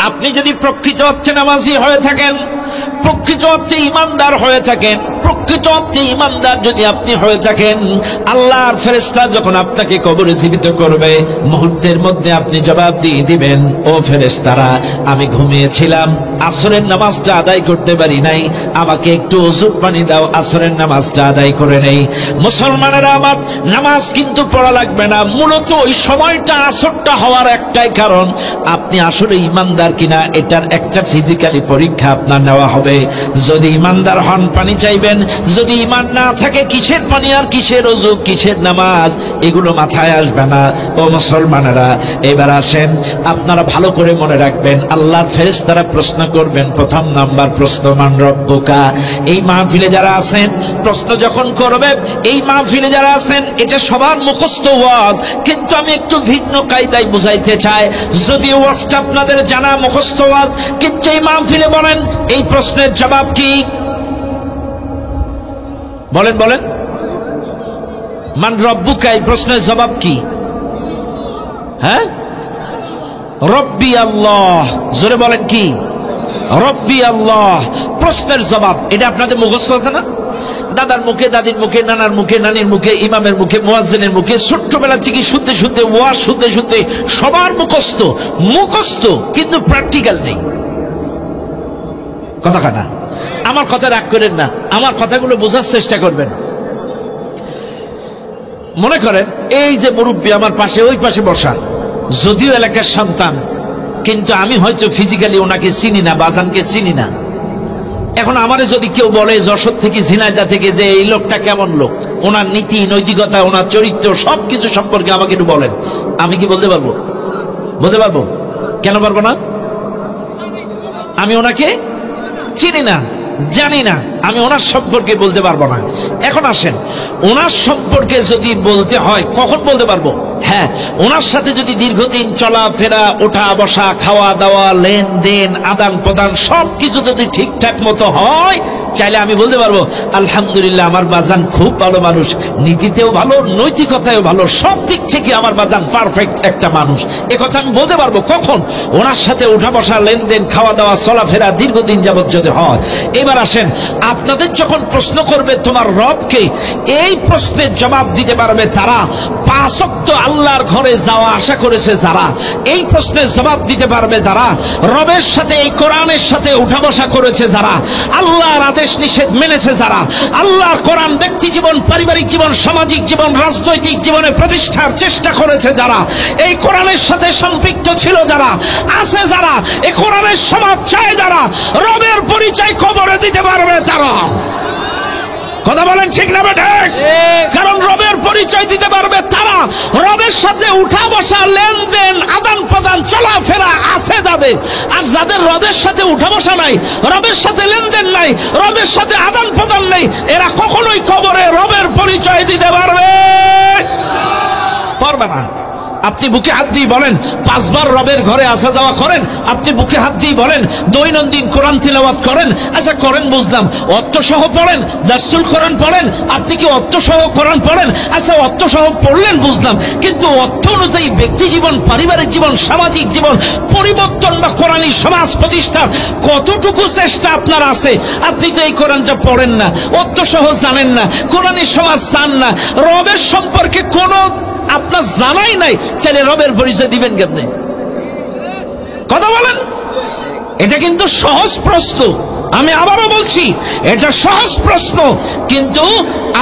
আপনি যদি প্রকৃত অর্থে নামাজি হয়ে থাকেন, প্রকৃত অর্থে ইমানদার হয়ে থাকেন, প্রকৃত অর্থে ইমানদার যদি আপনি হয়ে থাকেন, আল্লাহর ফেরেশতা যখন আপনাকে কবরে জীবিত করবে, মুহূর্তের মধ্যে আপনি জবাব দিয়ে দিবেন, ও ফেরেশতারা, আমি ঘুমিয়েছিলাম, আসরের নামাজটা আদায় করতে পারি নাই, আমাকে একটু ওযুর পানি দাও, আসরের নামাজটা আদায় করে নেই। মুসলমানেরা আমার, নামাজ কিন্তু পড়া লাগবে না। মূলত ওই সময়টা আসরটা হওয়ার একটাই কারণ, আপনি আপনি আসলে ইমানদার কিনা এটার একটা ফিজিক্যালি পরীক্ষা আপনার নেওয়া হবে। যদি ইমানদার হন পানি চাইবেন, যদি ইমান না থাকে কিসের পানি আর কিসের ওযু কিসের নামাজ এগুলো মাথায় আসবে না। ও মুসলমানেরা, এবার আসেন আপনারা ভালো করে মনে রাখবেন, আল্লাহর ফেরেশতারা প্রশ্ন করবেন। প্রথম নাম্বার প্রশ্ন, মান রব্বুকা। এই মাহফিলে যারা আছেন প্রশ্ন যখন করবে, এই মাহফিলে যারা আছেন এটা সবার মুখস্থ ওয়াজ, কিন্তু আমি একটু ভিন্ন কায়দায় বুঝাইতে চাই। যদিও ওয়াজটা আপনাদের জানা মুখস্থ ওয়াজ, কিন্তু এই মাহফিলে বলেন এই প্রশ্নের জবাব কি? বলেন বলেন, মান রব্বুকা এই প্রশ্নের জবাব কি? হ্যাঁ, রব্বি আল্লাহ। জোরে বলেন কি? রব্বি আল্লাহ। প্রশ্নের জবাব এটা আপনাদের মুখস্থ আছে না? দাদার মুখে, দাদির মুখে, নানার মুখে, নানির মুখে, ইমামের মুখে, মুয়াজ্জিনের মুখে, ছোট্টবেলা থেকে শুনতে শুনতে, ওয়াজ শুনতে শুনতে সবার মুখস্থ মুখস্থ, কিন্তু প্র্যাকটিক্যাল নেই। কথা কানা, আমার কথা রাগ করেন না, আমার কথাগুলো বোঝার চেষ্টা করবেন। মনে করেন এই যে মুরব্বী আমার পাশে, ওই পাশে বসা, যদিও এলাকার সন্তান, কিন্তু আমি হয়তো ফিজিক্যালি ওনাকে চিনি না, বাজানকে চিনি না। এখন আমারে যদি কেউ বলে যশোর থেকে, ঝিনাইদহ থেকে, যে এই লোকটা কেমন লোক, ওনার নীতি নৈতিকতা, ওনার চরিত্র সবকিছু সম্পর্কে আমাকে একটু বলেন, আমি কি বলতে পারবো? বলতে পারবো? কেন পারবো না? আমি ওনাকে চিনি না, জানি না, আমি ওনার সম্পর্কে বলতে পারবো না। এখন আসেন, ওনার সম্পর্কে যদি বলতে হয় কখন বলতে পারবো? হ্যাঁ, ওনার সাথে যদি দীর্ঘদিন চলাফেরা, ওঠা বসা, খাওয়া দাওয়া, লেনদেন, আদান প্রদান সবকিছু যদি ঠিকঠাক মতো হয়, চাইলে আমি বলতে পারবো আলহামদুলিল্লাহ আমার বাজান খুব ভালো মানুষ, নীতিতেও ভালো, নৈতিকতায়ও ভালো, সব দিক থেকে আমার বাজান পারফেক্ট একটা মানুষ। একথা আমি বলতে পারবো কখন? ওনার সাথে ওঠা বসা, লেনদেন, খাওয়া দাওয়া, চলাফেরা দীর্ঘদিন যাবত যদি হয়। এবার আসেন, আপনাদের যখন প্রশ্ন করবে তোমার রবকে, এই প্রশ্নের জবাব দিতে পারবে তারা, 5 ওয়াক্ত আল্লাহর ঘরে যাওয়া আশা করেছে যারা, এই প্রশ্নের জবাব দিতে পারবে যারা, রবের সাথে এই কোরআনের সাথে উঠা বসা করেছে যারা, আল্লাহর আদেশ নিষেধ মেনেছে যারা, আল্লাহর কোরআন ব্যক্তি জীবন, পারিবারিক জীবন, সামাজিক জীবন, রাজনৈতিক জীবনে প্রতিষ্ঠার চেষ্টা করেছে যারা, এই কোরআনের সাথে সম্পৃক্ত ছিল যারা, আছে যারা, এই কোরআনের সমাজ চায় যারা, রবের পরিচয় কবরে দিতে পারবে তারা। কথা বলেন ঠিক না বেঠিক? কারণ রবের পরিচয় দিতে পারবে তারা, রবের সাথে উঠা বসা, লেনদেন, আদান প্রদান, চলাফেরা আছে যাদের। আর যাদের রবের সাথে উঠা বসা নাই, রবের সাথে লেনদেন নাই, রবের সাথে আদান প্রদান নেই, এরা কখনোই কবরে রবের পরিচয় দিতে পারবে না। আপনি বুকে হাত দিয়ে বলেন 5 বার রবের ঘরে আসা যাওয়া করেন, আপনি বুকে হাত দিয়ে বলেন দৈনন্দিন কোরআন তিলাওয়াত করেন। আচ্ছা করেন বুঝলাম, অর্থ সহ পড়েন, দারসুল কোরআন পড়েন, আপনি কি অর্থ সহ কোরআন পড়েন? আচ্ছা অর্থ সহ পড়লেন বুঝলাম, কিন্তু অর্থ অনুযায়ী ব্যক্তি জীবন, পারিবারিক জীবন, সামাজিক জীবন পরিবর্তন বা কোরআনী সমাজ প্রতিষ্ঠার কতটুকু চেষ্টা আপনার আছে? আপনি তো এই কোরআনটা পড়েন না, অর্থ সহ জানেন না, কোরআনী সমাজ চান না, রবের সম্পর্কে কোনো আপনার জানাই নাই, চাইলে রবের পরিচয় দিবেন কেমনে? কথা বলেন। এটা কিন্তু সহজ প্রশ্ন, আমি আবারও বলছি এটা সহজ প্রশ্ন, কিন্তু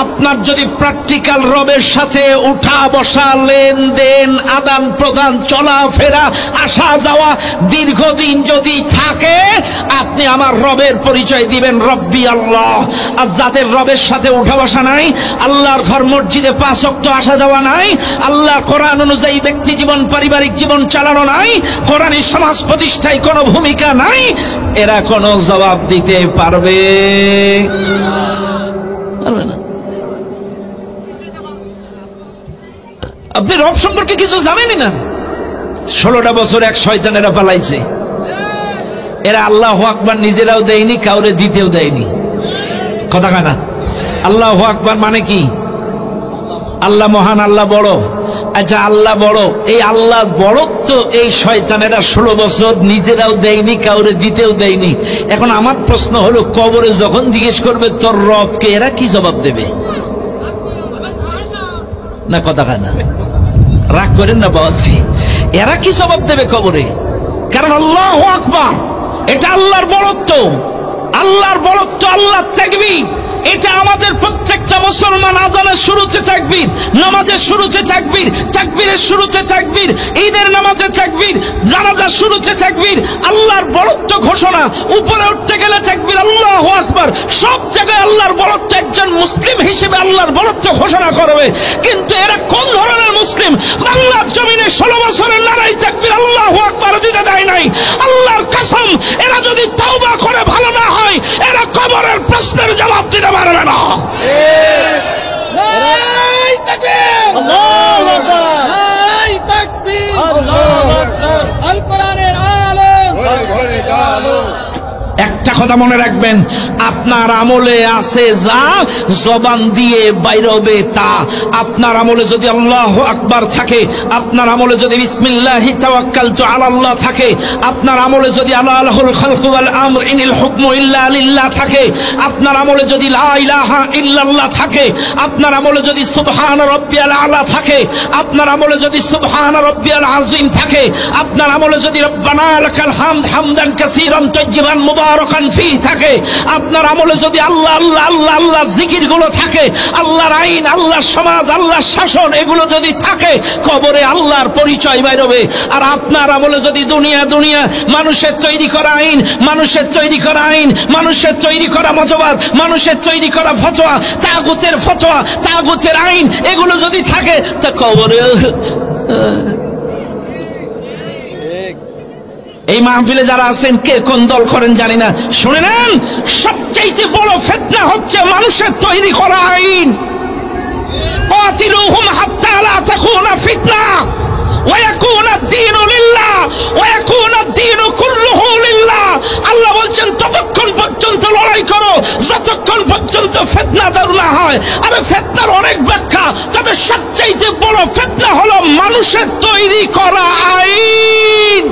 আপনার যদি প্র্যাকটিক্যাল রবের সাথে উঠা বসা, লেনদেন, আদান প্রদান, চলাফেরা, আসা যাওয়া দীর্ঘদিন যদি থাকে, আপনি আমার রবের পরিচয় দিবেন রব্বি আল্লাহ। আর যাদের রবের সাথে উঠা বসা নাই, আল্লাহর ঘর মসজিদে 5 ওয়াক্ত আসা যাওয়া নাই, আল্লাহর কোরআন অনুযায়ী ব্যক্তি জীবন, পারিবারিক জীবন চালানো নাই, কোরআনী সমাজ প্রতিষ্ঠায় কোনো ভূমিকা নাই, এরা কোনো জবাব দিতে পারবে না। আপনি রব সম্পর্কে কিছু জানেনই না। 16টা বছর এক শয়তানেরা পালাইছে, এরা আল্লাহু আকবার নিজেরাও দেয়নি, কাউরে দিতেও দেয়নি। কথা কয় না? আল্লাহু আকবার মানে কি? আল্লাহ মহান, আল্লাহ বড়। আচ্ছা আল্লাহ বড়, এই আল্লাহ বড়ত্ব এই শয়তানেরা 16 বছর নিজেরাও দেয়নি, কাউরে দিতেও দেয়নি। এখন আমার প্রশ্ন হলো, কবরে যখন জিজ্ঞেস করবে তোর রবকে, এরা কি জবাব দেবে? না কথা কয় না, রাগ করেন না বাবাজি, এরা কি জবাব দেবে কবরে? কারণ আল্লাহু আকবার এটা আল্লাহর বড়ত্ব, আল্লাহর বড়ত্ব, আল্লাহর তাকবীর, এটা আমাদের প্রত্যেক প্রত্যেকটা মুসলমান আজানের শুরুতে তাকবীর, নামাজের শুরুতে তাকবীর, তাকবীরের শুরুতে তাকবীর, ঈদের নামাজে তাকবীর, জানাজার শুরুতে তাকবীর, আল্লাহর বড়ত্ব ঘোষণা, উপরে উঠতে গেলে তাকবীর, আল্লাহু আকবার। সব জায়গায় আল্লাহর বড়ত্ব, একজন মুসলিম হিসেবে আল্লাহর বড়ত্ব ঘোষণা করবে। কিন্তু এরা কোন ধরনের মুসলিম? বাংলার জমিনে 16 বছরের নারাই তাকবীর, আল্লাহু আকবার দিতে দেয় নাই। আল্লাহর কসম, এরা যদি তওবা করে ভালো না হয়, এরা কবরের প্রশ্নের জবাব দিতে পারবে না। নারায়ে তাকবীর, আল্লাহু আকবার, নারায়ে তাকবীর, আল্লাহু আকবার। আল কোরআনের আলো ঘরে জালো। একটা কথা মনে রাখবেন, আপনার আমলে আছে যা, জবান দিয়ে বাইরবে তা। আপনার আমলে যদি আল্লাহু আকবার থাকে, আপনার আমলে যদি বিসমিল্লাহি তাওয়াক্কালতু আলাল্লাহ থাকে, আপনার আমলে যদি আলাহুল খালকু ওয়াল আমর ইনিল হুকমু ইল্লা লিল্লাহ থাকে, আপনার আমলে যদি লা ইলাহা ইল্লাল্লাহ থাকে, আপনার আমলে যদি সুবহান রাব্বিয়াল আলা থাকে, আপনার আমলে যদি সুবহান রাব্বিয়াল আযীম থাকে, আপনার আমলে যদি রব্বানা লাকাল হামদ হামদান কাসীরান তাইয়্যিবান মুবারাকান ফি থাকে, আপনার আমলে যদি আল্লাহ আল্লাহ আল্লাহ আল্লাহ জিকির গুলো থাকে, আল্লাহর আইন, আল্লাহর সমাজ, আল্লাহর শাসন এগুলো যদি থাকে, কবরে আল্লাহর পরিচয় বাইরবে। আর আপনার আমলে যদি দুনিয়া দুনিয়া, মানুষের তৈরি করা আইন, মানুষের তৈরি করা আইন, মানুষের তৈরি করা মতবাদ, মানুষের তৈরি করা ফতোয়া, তাগুতের ফতোয়া, তাগুতের আইন এগুলো যদি থাকে, তা কবরে। এই মাহফিলে যারা আছেন কে কোন দল করেন জানি না, শুনে নেন, সবচাইতে বড় ফিতনা হচ্ছে মানুষের তৈরি করা আইন। কাতিলুহুম হাত্তা লা তাকুনা ফিতনা ওয়া ইয়াকুনা আদ-দীনু লিল্লাহ ওয়া ইয়াকুনা আদ-দীনু কুল্লুহু লিল্লাহ। আল্লাহ বলছেন ততক্ষণ পর্যন্ত লড়াই করো যতক্ষণ পর্যন্ত ফিতনা দূর না হয়। আরে ফিতনার অনেক ব্যাখ্যা, তবে সবচাইতে বড় ফিতনা হলো মানুষের তৈরি করা আইন।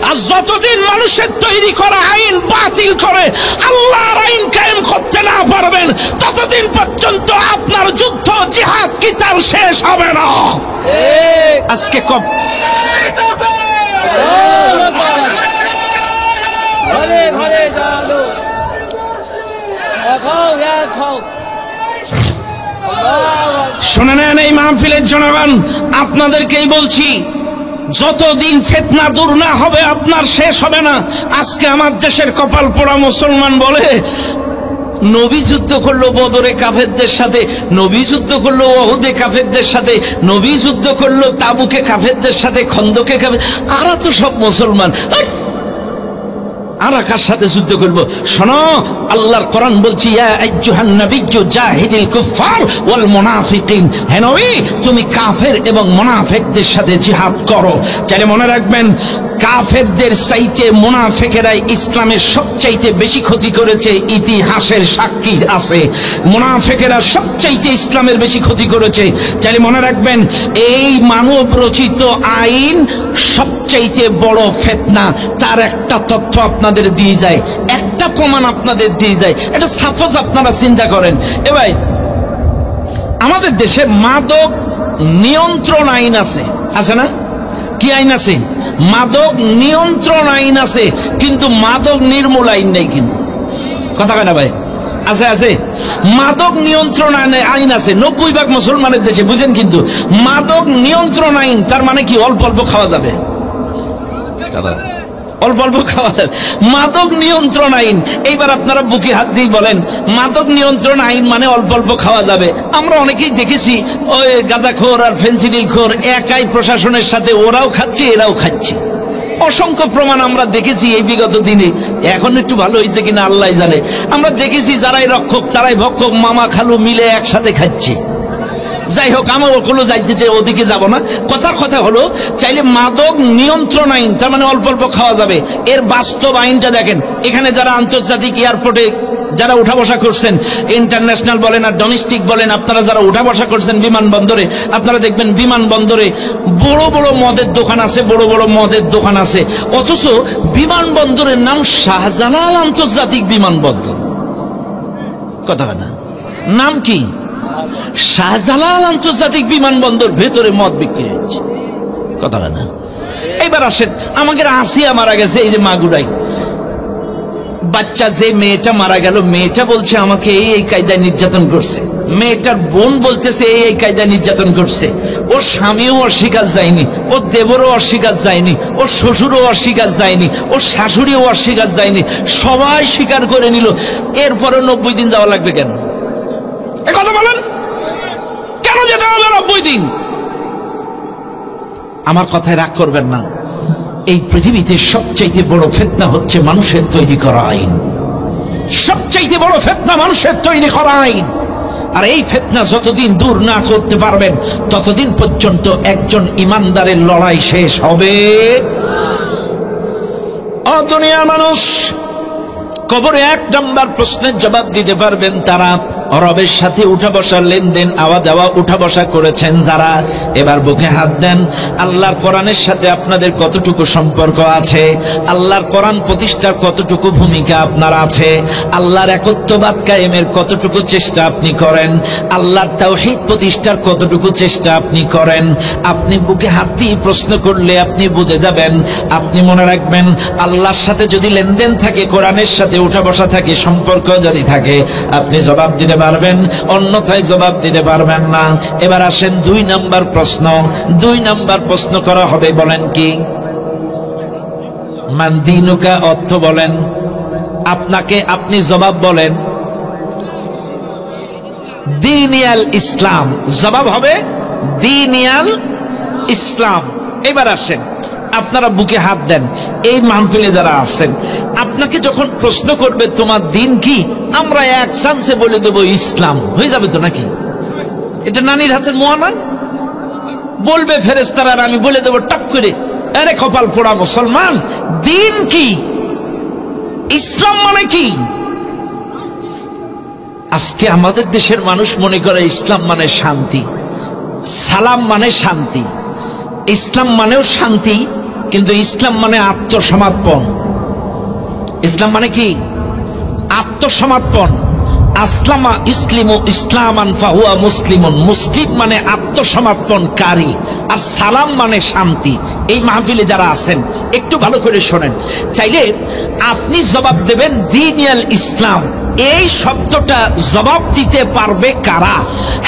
আর যতদিন মানুষের তৈরি করা আইন বাতিল করে আল্লাহর আইন কায়েম করতে না পারবেন, ততদিন পর্যন্ত আপনার যুদ্ধ, জিহাদ, কিতাল শেষ হবে না। আজকে ঘরে ঘরে জালো, খাও খাও। শুনে নেন এই মাহফিলের জনগণ, আপনাদেরকেই বলছি, যতদিন ফিতনা দূর না হবে আপনার শেষ হবে না। আজকে আমার দেশের কপাল পোড়া মুসলমান বলে, নবী যুদ্ধ করলো বদরে কাফেরদের সাথে, নবী যুদ্ধ করলো ওহুদে কাফেরদের সাথে, নবী যুদ্ধ করলো তাবুকে কাফেরদের সাথে, খন্দকে কাফের। আরা তো সব মুসলমান, আরা কার সাথে যুদ্ধ করব? শোনো, আল্লাহর কোরআন বলছি, ইয়া আইয়ুহান নাবিয়্যু জাহিদিল কুফফার ওয়াল মুনাফিকিন। হে নবী, তুমি কাফের এবং মুনাফিকদের সাথে জিহাদ করো। তাহলে মনে রাখবেন, কাফেরদের চাইতে মুনাফিকেরাই ইসলামের সবচাইতে বেশি ক্ষতি করেছে, ইতিহাসের সাক্ষী আছে। মুনাফিকেরা সবচাইতে ইসলামের বেশি ক্ষতি করেছে। তাহলে মনে রাখবেন, এই মানব রচিত আইন সবচাইতে বড় ফিতনা। তার একটা তথ্য আপনাদের দিয়ে যায়, একটা প্রমাণ আপনাদের দিয়ে যায়। এটা সাপোজ আপনারা চিন্তা করেন, এ ভাই, আমাদের দেশে মাদক নিয়ন্ত্রণ আইন আছে, আছে না? কি আইন আছে? মাদক নিয়ন্ত্রণ আইন আছে, কিন্তু মাদক নির্মূল আইন নেই। কিন্তু কথা কয় না ভাই? আছে, আছে। মাদক নিয়ন্ত্রণ আইন আছে 90% মুসলমানের দেশে, বুঝেন? কিন্তু মাদক নিয়ন্ত্রণ আইন তার মানে কি? অল্প অল্প খাওয়া যাবে, অল্প অল্প খাওয়া যাবে। মাদক নিয়ন্ত্রণ আইন, এইবার আপনারা বুকে হাত দিয়ে বলেন, মাদক নিয়ন্ত্রণ আইন মানে অল্প অল্প খাওয়া যাবে। আমরা অনেকেই দেখেছি, ওই গাঁজাখোর আর ফেন্সিডিলখোর একাই প্রশাসনের সাথে, ওরাও খাচ্ছে এরাও খাচ্ছে। অসংখ্য প্রমাণ আমরা দেখেছি এই বিগত দিনে। এখন একটু ভালো হয়েছে কিনা আল্লাহ জানে। আমরা দেখেছি যারাই রক্ষক তারাই ভক্ষক, মামা খালু মিলে একসাথে খাচ্ছে। যাই হোক, আমার ওগুলো যাইতে চাই, ওদিকে যাব না। কথার কথা হলো, চাইলে মাদক নিয়ন্ত্রণ আইন, তার মানে অল্প অল্প খাওয়া যাবে। এর বাস্তব আইনটা দেখেন। এখানে যারা আন্তর্জাতিক এয়ারপোর্টে যারা উঠা বসা করছেন, ইন্টারন্যাশনাল বলেন আর ডোমেস্টিক বলেন, আপনারা যারা উঠা বসা করছেন বিমানবন্দরে, আপনারা দেখবেন বিমানবন্দরে বড় বড় মদের দোকান আছে, বড় বড় মদের দোকান আছে। অথচ বিমানবন্দরের নাম শাহজালাল আন্তর্জাতিক বিমানবন্দর। কথা না, নাম কি? শাহজালাল আন্তর্জাতিক বিমানবন্দর, ভেতরে মদ বিক্রি হচ্ছে। কথা না। এবার আসেন, আমাদের আসিয়া মারা গেছে এই যে মাগুরাই, বাচ্চা যে মেয়েটা মারা গেল, মেয়েটা বলছে আমাকে এই কায়দায় নির্যাতন করছে, মেয়েটার বোন বলতেছে এই কায়দায় নির্যাতন করছে, ওর স্বামীও অস্বীকার যায়নি, ওর দেবরও অস্বীকার যায়নি, ওর শ্বশুরও অস্বীকার যায়নি, ওর শাশুড়িও অস্বীকার যায়নি, সবাই স্বীকার করে নিল। এরপরে 90 দিন যাওয়া লাগবে কেন? এ কথা বলেন, কেন যেতে হবে 90 দিন? আমার কথায় রাগ করবেন না। এই পৃথিবীতে সবচাইতে বড় ফিতনা হচ্ছে মানুষের তৈরি করা আইন। সবচাইতে বড় ফিতনা মানুষের তৈরি করা আইন। আর এই ফিতনা যতদিন দূর না করতে পারবেন ততদিন পর্যন্ত একজন ইমানদারের লড়াই শেষ হবে। ও দুনিয়ার মানুষ, কবরে 1 নাম্বার প্রশ্নের জবাব দিতে পারবেন তারা রবের সাথে উঠা বসা লেনদেন আওয়া যাওয়া উঠা বসা করেছেন যারা। এবার বুকে হাত দেন। আল্লাহর কোরআনের সাথে আপনাদের কতটুকু সম্পর্ক আছে? আল্লাহর কোরআন প্রতিষ্ঠার কতটুকু ভূমিকা আপনার আছে? আল্লাহর একত্ববাদ কায়েমের কতটুকু চেষ্টা আপনি করেন? আল্লাহর তাওহীদ প্রতিষ্ঠার কতটুকু চেষ্টা আপনি করেন? আপনি বুকে হাত দিয়ে প্রশ্ন করলে আপনি বুঝে যাবেন। আপনি মনে রাখবেন, আল্লাহর সাথে যদি লেনদেন থাকে, কোরআনের সাথে উঠা বসা থাকে, সম্পর্ক যদি থাকে, আপনি জবাব দিতে পারবেন, অন্যথায় জবাব দিতে পারবেন না। এবার আসেন 2 নাম্বার প্রশ্ন। 2 নাম্বার প্রশ্ন করা হবে, বলেন কি? মান দীনুকা, অর্থ বলেন। আপনাকে আপনি জবাব বলেন দীনিয়াল ইসলাম। জবাব হবে দীনিয়াল ইসলাম। এবার আসেন, আপনারা বুকে হাত দেন। এই মাহফিলে যারা আছেন, আপনাকে যখন প্রশ্ন করবে তোমার দিন কি, আমরা এক চান্সে বলে দেব ইসলাম। হয়ে যাবে তো নাকি? এটা নানির হাতের মোয়া না? বলবে ফেরেশতারা, আর আমি বলে দেব টপ করে, আরে কপাল পোড়া মুসলমান, দিন কি, ইসলাম মানে কি? আজকে আমাদের দেশের মানুষ মনে করে ইসলাম মানে শান্তি, সালাম মানে শান্তি, ইসলাম মানেও শান্তি, কিন্তু ইসলাম মানে আত্মসমর্পণ। ইসলাম মানে কি? আত্মসমর্পণ। আসলামা ইসলিমু ইসলামান ফাহুয়া মুসলিমুন। মুসলিম মানে আত্মসমর্পণকারী, আর সালাম মানে শান্তি। এই মাহফিলে যারা আছেন একটু ভালো করে শোনেন। চাইলে আপনি জবাব দেবেন দীনিয়াল ইসলাম। এই শব্দটা জবাব দিতে পারবে কারা?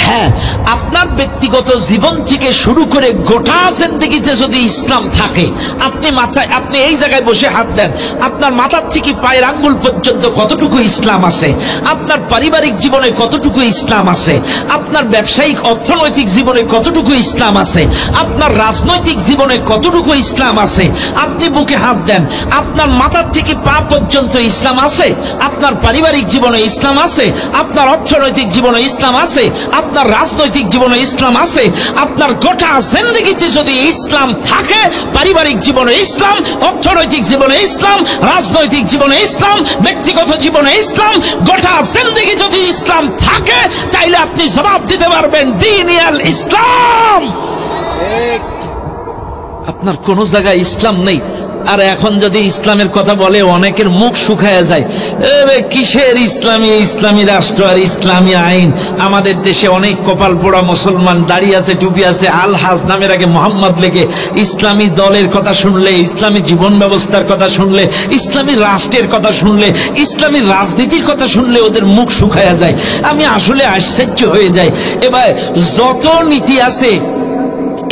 হ্যাঁ, আপনার ব্যক্তিগত জীবন থেকে শুরু করে গোটা জিন্দেগিতে যদি ইসলাম থাকে, আপনি মাথায়, আপনি এই জায়গায় বসে হাত দেন, আপনার মাথার থেকে পায়ের আঙ্গুল পর্যন্ত কতটুকু ইসলাম আছে, আপনার পারিবারিক জীবনে কতটুকু ইসলাম আছে, আপনার ব্যবসায়িক অর্থনৈতিক জীবনে কতটুকু ইসলাম আছে, আপনার রাজনৈতিক জীবনে কতটুকু ইসলাম আছে, আপনি বুকে হাত দেন। আপনার মাথার থেকে পা পর্যন্ত ইসলাম আছে, আপনার পারিবারিক জীবনে ইসলাম আছে, আপনার অর্থনৈতিক জীবনে ইসলাম আছে, আপনার রাজনৈতিক জীবনে ইসলাম আছে। আপনার গোটা জিন্দেগিতে যদি ইসলাম থাকে, পারিবারিক জীবনে ইসলাম, অর্থনৈতিক জীবনে ইসলাম, রাজনৈতিক জীবনে ইসলাম, ব্যক্তিগত জীবনে ইসলাম, গোটা জিন্দেগি যদি ইসলাম থাকে, চাইলে আপনি জবাব দিতে পারবেন দীনিয়াল ইসলাম। আপনার কোন জায়গায় ইসলাম নেই, আর এখন যদি ইসলামের কথা বলে অনেকের মুখ শুকায়া যায়। কিসের ইসলামী, ইসলামী রাষ্ট্র আর ইসলামী আইন? আমাদের দেশে অনেক কপাল পোড়া মুসলমান, দাড়ি আছে, টুপি আছে, আল হাজ নামের আগে মোহাম্মদ লেগে, ইসলামী দলের কথা শুনলে, ইসলামী জীবন ব্যবস্থার কথা শুনলে, ইসলামী রাষ্ট্রের কথা শুনলে, ইসলামী রাজনীতির কথা শুনলে ওদের মুখ শুকায়া যায়। আমি আসলে আশ্চর্য হয়ে যাই। এবার যত নীতি আছে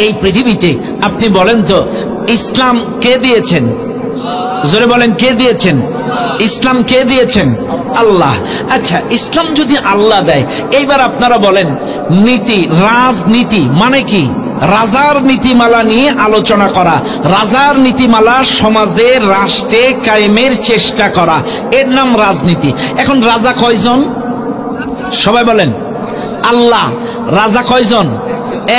এই পৃথিবীতে, আপনি বলেন তো ইসলাম কে দিয়েছেন? জোরে বলেন, কে দিয়েছেন? ইসলাম কে দিয়েছেন? আল্লাহ। আচ্ছা, ইসলাম যদি আল্লাহ দেয়, এইবার আপনারা বলেন নীতি, রাজনীতি মানে কি? রাজার নীতিমালা নিয়ে আলোচনা করা, রাজার নীতিমালা সমাজে রাষ্ট্রে কায়েমের চেষ্টা করা, এর নাম রাজনীতি। এখন রাজা কয়জন? সবাই বলেন আল্লাহ। রাজা কয়জন?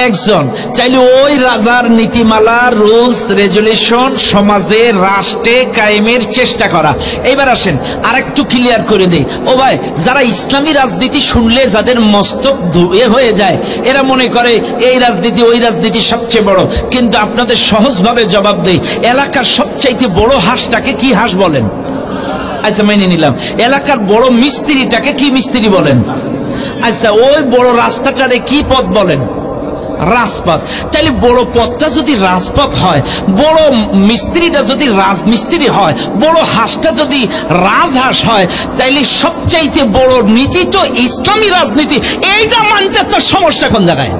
একজন। চাইলে ওই রাজার নীতিমালা, রুলস রেজুলেশন সমাজে রাষ্ট্রে কায়েমের চেষ্টা করা। এবার আসেন আরেকটু ক্লিয়ার করে দেই। ও ভাই, যারা ইসলামী রাজনীতি শুনলে যাদের মস্তক ধুয়ে হয়ে যায়, এরা মনে করে এই রাজনীতি ওই রাজনীতি সবচেয়ে বড়। কিন্তু আপনাদের সহজভাবে জবাব দেই, এলাকার সবচাইতে বড় হাঁসটাকে কি হাঁস বলেন? আচ্ছা, মেনে নিলাম। এলাকার বড় মিস্ত্রিটাকে কি মিস্ত্রি বলেন? আচ্ছা, ওই বড় রাস্তাটারে কি পথ বলেন? রাজপথ। তাইলে বড় পথটা যদি রাজপথ হয়, বড় মিস্ত্রিটা যদি রাজমিস্ত্রি হয়, বড় হাঁসটা যদি রাজহাঁস হয়, তাইলে সবচাইতে বড় নীতি তো ইসলামী রাজনীতি। এইটা মানতে তো সমস্যা কোন জায়গায়?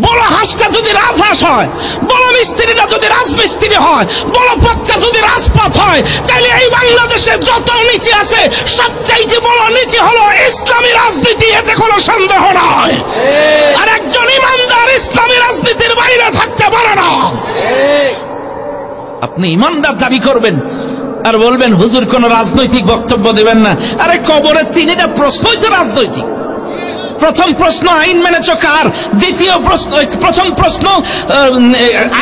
বড় হাঁসটা যদি রাজহাঁস হয়, বড় মিস্ত্রিটা যদি রাজমিস্ত্রি হয়, বড় পথটা যদি রাজপথ হয়, তাহলে এই বাংলাদেশের যত নীতি আছে সবচাইতে বড় নীতি হলো ইসলামী রাজনীতি, এতে কোনো সন্দেহ নয়। আর একজন ইমানদার ইসলামী রাজনীতির বাইরে থাকতে পারে না। আপনি ইমানদার দাবি করবেন আর বলবেন হুজুর কোন রাজনৈতিক বক্তব্য দেবেন না। আরে কবরের তিনটা প্রশ্নই তো রাজনৈতিক। প্রথম প্রশ্ন আইন মেনেছ কার, দ্বিতীয় প্রশ্ন প্রথম প্রশ্ন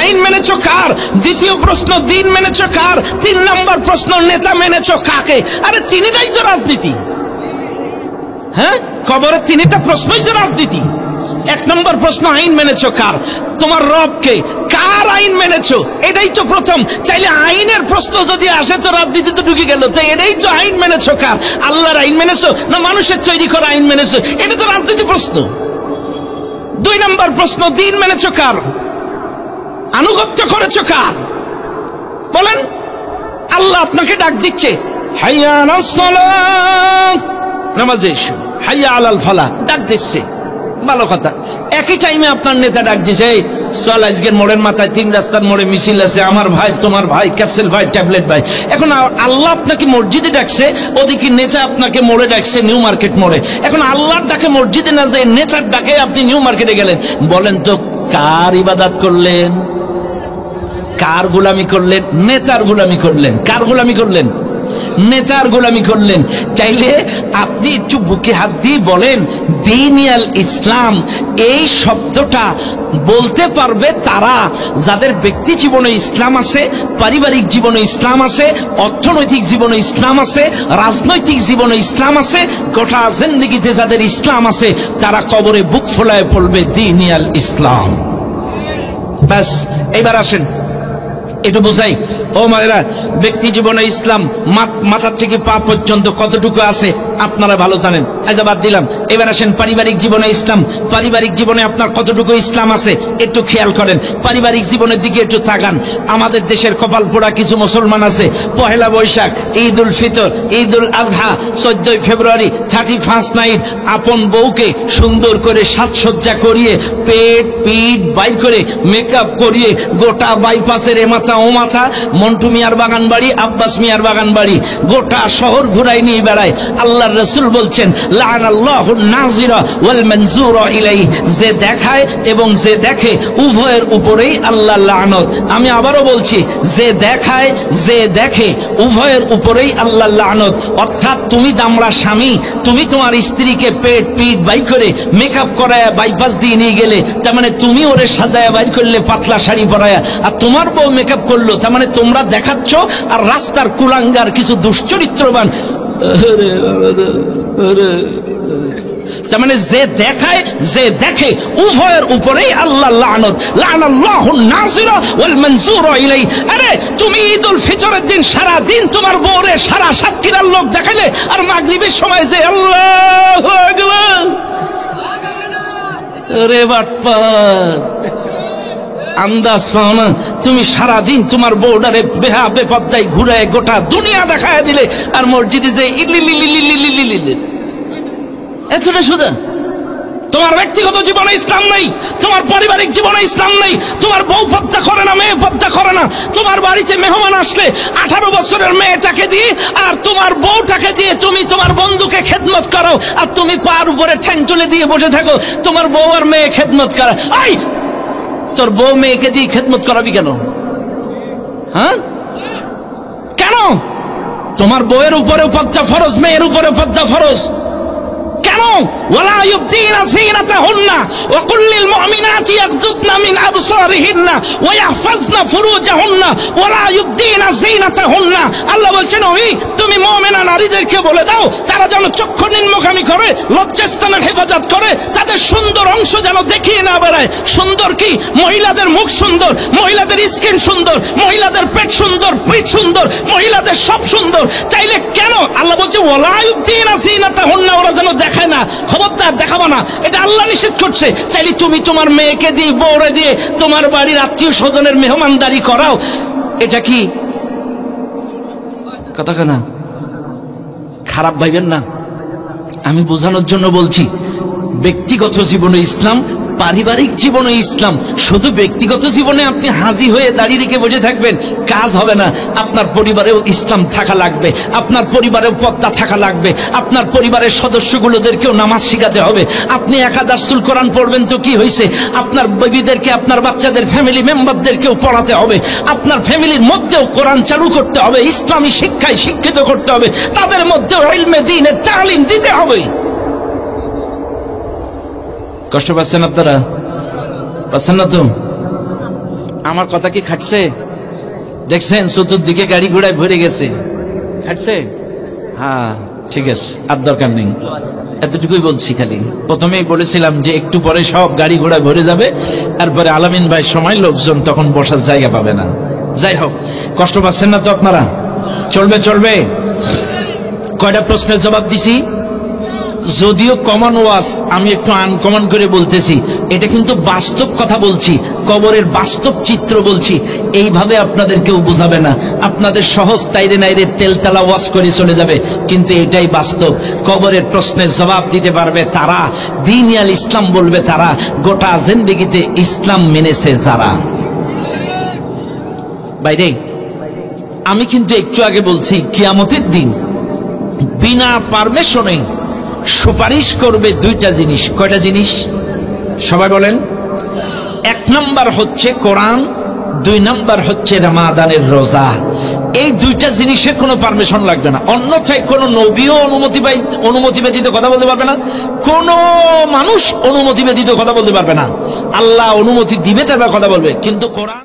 আইন মেনেছ কার, দ্বিতীয় প্রশ্ন দিন মেনেছ কার, 3 নম্বর প্রশ্ন নেতা মেনেছ কাকে। আরে তিনটাই তো রাজনীতি। হ্যাঁ, কবরের তিনটা প্রশ্নই তো রাজনীতি। 1 নম্বর প্রশ্ন আইন মেনেছ কার, তোমার রবকে, কার আইন মেনেছো, এটাই তো প্রথম। চাইলে আইনের প্রশ্ন যদি আসে তো রাজনীতি তো ঢুকে গেল। তাই এটাই তো আইন মেনেছো কার, আল্লাহর আইন মেনেছো না মানুষের তৈরি করা আইন মেনেছো, এটা তো রাজনীতি প্রশ্ন। 2 নম্বর প্রশ্ন দিন মেনেছো কার, আনুগত্য করেছো কার। বলেন, আল্লাহ আপনাকে ডাক দিচ্ছে হাইয়া আলাস সালাহ, নামাজে এসো, হাইয়া আলাল ফালাহ ডাক দিচ্ছে, ভালো কথা। একই টাইমে আপনার নেতা ডাক দিছে, চল আজকের মোড়ের মাথায় 3 রাস্তার মোড়ে মিছিল আছে, আমার ভাই, তোমার ভাই, ক্যাপসুল ভাই, ট্যাবলেট ভাই। এখন আল্লাহ আপনাকে মসজিদে ডাকছে, ওদিকে নেতা আপনাকে মোড়ে ডাকছে, নিউ মার্কেট মোড়ে। এখন আল্লাহর ডাকে মসজিদে না যায়, নেতার ডাকে আপনি নিউ মার্কেটে গেলেন। বলেন তো কার ইবাদত করলেন, কার গোলামি করলেন? নেতার গোলামি করলেন। কার গোলামি করলেন? নেতার গোলামি করলেন। চাইলে আপনি একটু বুকে হাত দিয়ে বলেন দ্বীনুল ইসলাম, এই শব্দটা বলতে পারবে তারা যাদের ব্যক্তি জীবনে ইসলাম আছে, পারিবারিক জীবনে ইসলাম আছে, অর্থনৈতিক জীবনে ইসলাম আছে, রাজনৈতিক জীবনে ইসলাম আছে, গোটা জিন্দেগিতে যাদের ইসলাম আছে, তারা কবরে বুক ফোলায় পড়বে দ্বীনুল ইসলাম। ব্যাস, এবার আসেন একটু বোঝাই। ও মায়েরা, ব্যক্তি জীবনে ইসলাম মাথার থেকে পা পর্যন্ত কতটুকু আছে আপনারা ভালো জানেন, আচ্ছা বাদ দিলাম। এবার আসেন পারিবারিক জীবনে ইসলাম। পারিবারিক জীবনে আপনার কতটুকু ইসলাম আছে একটু খেয়াল করেন, পারিবারিক জীবনের দিকে একটু তাকান। আমাদের দেশের কপাল পোড়া কিছু মুসলমান আছে, পহেলা বৈশাখ, ঈদ উল ফিতর, ঈদ উল আজহা, 14ই ফেব্রুয়ারি, 31 নাইট আপন বউকে সুন্দর করে সাজসজ্জা করিয়ে, পেট পিঠ বাইর করে, মেকআপ করিয়ে, গোটা বাইপাসের এ মাথা ও মাথা, মন্টু মিয়ার বাগান বাড়ি, আব্বাস মিয়ার বাগান বাড়ি, গোটা শহর ঘুরাই নিয়ে বেড়ায়। আল্লাহর রাসূল বলছেন লাআনাল্লাহুন নাযিরা ওয়াল মানযুরা ইলাইহি, যে দেখায় এবং যে দেখে উভয়ের উপরেই আল্লাহ লানত। আমি আবারও বলছি, যে দেখায় যে দেখে উভয়ের উপরেই আল্লাহ লানত। অর্থাৎ তুমি দামড়া স্বামী, তুমি তোমার স্ত্রীকে পেট পিঠ বাইর করে মেকআপ করায়া বাইপাস দিয়ে নিয়ে গেলে, তার মানে তুমি ওরে সাজায়া বাইর করলে পাতলা শাড়ি পরায়া, আর তোমার বউ মেকআপ করলো, তার মানে তোমরা দেখাচ্ছ। আর রাস্তার কুলাঙ্গার কিছু দুশ্চরিত্রবান, তার মানে যে দেখায় যে দেখে উভয়ের উপরেই আল্লাহ লানত। লাআনাল্লাহুন নাযিরা ওয়াল মানযুরা ইলাইহি। আরে তুমি ঈদ উল ফিতরের দিন সারা দিন তোমার বউরে সারা সাতক্ষীরার লোক দেখাইলে, আর মাগরিবের সময় যে আল্লাহু আকবার, আরে বাটপার, আন্দাজ পাও না? তুমি সারাদিন তোমার বউডারে বেহা বেপদ্দায় ঘুরায় গোটা দুনিয়া দেখায় দিলে, আর মসজিদে যে এতটা সোজা। তোমার ব্যক্তিগত জীবনে ইসলাম নাই, তোমার পারিবারিক জীবনে ইসলাম নাই, তোমার বউ পদ্মা করে না, মেয়ে পদ্মা করে না। তোমার বাড়িতে মেহমান আসলে 18 বছরের মেয়েটাকে দিয়ে আর তোমার বউটাকে দিয়ে তুমি তোমার বন্ধুকে খেদমত করো, আর তুমি পার উপরে ঠ্যাং তুলে দিয়ে বসে থাকো, তোমার বউ আর মেয়ে খেদমত করা। আই, তোর বউ মেয়েকে দিয়ে খেদমত করাবি কেন? হ্যাঁ, কেন? তোমার বউয়ের উপরে পদ্মা ফরজ, মেয়ের উপরে পদ্মা ফরজ। কেন? ওয়ালা ইউবদিনা যিনাতাহুন্না ওয়া কুল লিল মুমিনাতি ইয়াগদুদনা মিন আবসারিহিন্না ওয়া ইয়াহফাজনা ফুরুজাহুন্না ওয়ালা ইউবদিনা যিনাতাহুন্না। আল্লাহ বলছেন, ওই তুমি মুমিনা নারীদেরকে বলে দাও তারা যেন চক্ষু নিম্নগামী করে, লজ্জাস্থানের হেফাজত করে, তাদের সুন্দর অংশ যেন দেখিয়ে না বেড়ায়। সুন্দর কি? মহিলাদের মুখ সুন্দর, মহিলাদের স্কিন সুন্দর, মহিলাদের পেট সুন্দর, পিঠ সুন্দর, মহিলাদের সব সুন্দর। চাইলে কেন? আল্লাহ বলছে ওয়ালা ইউবদিনা যিনাতাহুন্না, ওরা যেন দেখায় না, খবরদার দেখাবা না, এটা আল্লাহ নিষেধ করছে। চাইলে তুমি তোমার মেয়েকে দিয়ে, বউরে দিয়ে তোমার বাড়ির আত্মীয় স্বজনের মেহমানদারি করাও, এটা কি কথা কেনা? খারাপ ভাইবেন না, আমি বোঝানোর জন্য বলছি। ব্যক্তিগত জীবনে ইসলাম, পারিবারিক জীবনে ইসলাম। শুধু ব্যক্তিগত জীবনে আপনি হাজি হয়ে দাঁড়িয়ে রেখে বসে থাকবেন, কাজ হবে না। আপনার পরিবারেও ইসলাম থাকা লাগবে, আপনার পরিবারেও পর্দা থাকা লাগবে, আপনার পরিবারের সদস্যগুলোদেরকেও নামাজ শিখাতে হবে। আপনি একাদশুল কোরআন পড়বেন তো কি হয়েছে, আপনার বেবিদেরকে, আপনার বাচ্চাদের, ফ্যামিলি মেম্বারদেরকেও পড়াতে হবে। আপনার ফ্যামিলির মধ্যেও কোরআন চালু করতে হবে, ইসলামী শিক্ষায় শিক্ষিত করতে হবে, তাদের মধ্যেও ইলমে দ্বীনের তালিম দিতে হবে। কষ্ট পাচ্ছেন আপনারা? পাচ্ছেন না তো? আমার কথা কি খাটছে? দেখছেন চতুর্দিকে গাড়ি ঘোড়ায় ভরে গেছে, খাটছে? হ্যাঁ ঠিক আছে, আর দরকার নেই, এতটুকুই বলছি। খালি প্রথমেই বলেছিলাম যে একটু পরে সব গাড়ি ঘোড়ায় ভরে যাবে, তারপরে আলামিন ভাই সময় লোকজন তখন বসার জায়গা পাবে না। যাই হোক, কষ্ট পাচ্ছেন না তো আপনারা? চলবে চলবে। কয়টা প্রশ্নের জবাব দিছি, যদিও কমন ওয়াজ, আমি একটু আনকমন করে বলতেছি। এটা কিন্তু বাস্তব কথা বলছি, কবরের বাস্তব চিত্র বলছি। এইভাবে আপনাদের কেউ বোঝাবে না, আপনাদের সহজ তাইরে নাইরে তেলতালা ওয়াজ করে চলে যাবে, কিন্তু এটাই বাস্তব। কবরের প্রশ্নের জবাব দিতে পারবে তারা, দ্বীন আল ইসলাম বলবে তারা, গোটা জিন্দেগিতে ইসলাম মেনেছে যারা। বাইরে আমি কিন্তু একটু আগে বলছি, কিয়ামতের দিন বিনা পারমিশনে সুপারিশ করবে দুইটা জিনিস। কয়টা জিনিস সবাই বলেন? এক নাম্বার হচ্ছে কোরআন, দুই নাম্বার হচ্ছে রমাদানের রোজা। এই দুইটা জিনিসের কোনো পারমিশন লাগবে না, অন্যথায় কোনো নবীও অনুমতি ব্যতীত কথা বলতে পারবে না, কোন মানুষ অনুমতি ব্যতীত কথা বলতে পারবে না। আল্লাহ অনুমতি দিবে তারপর কথা বলবে, কিন্তু কোরআন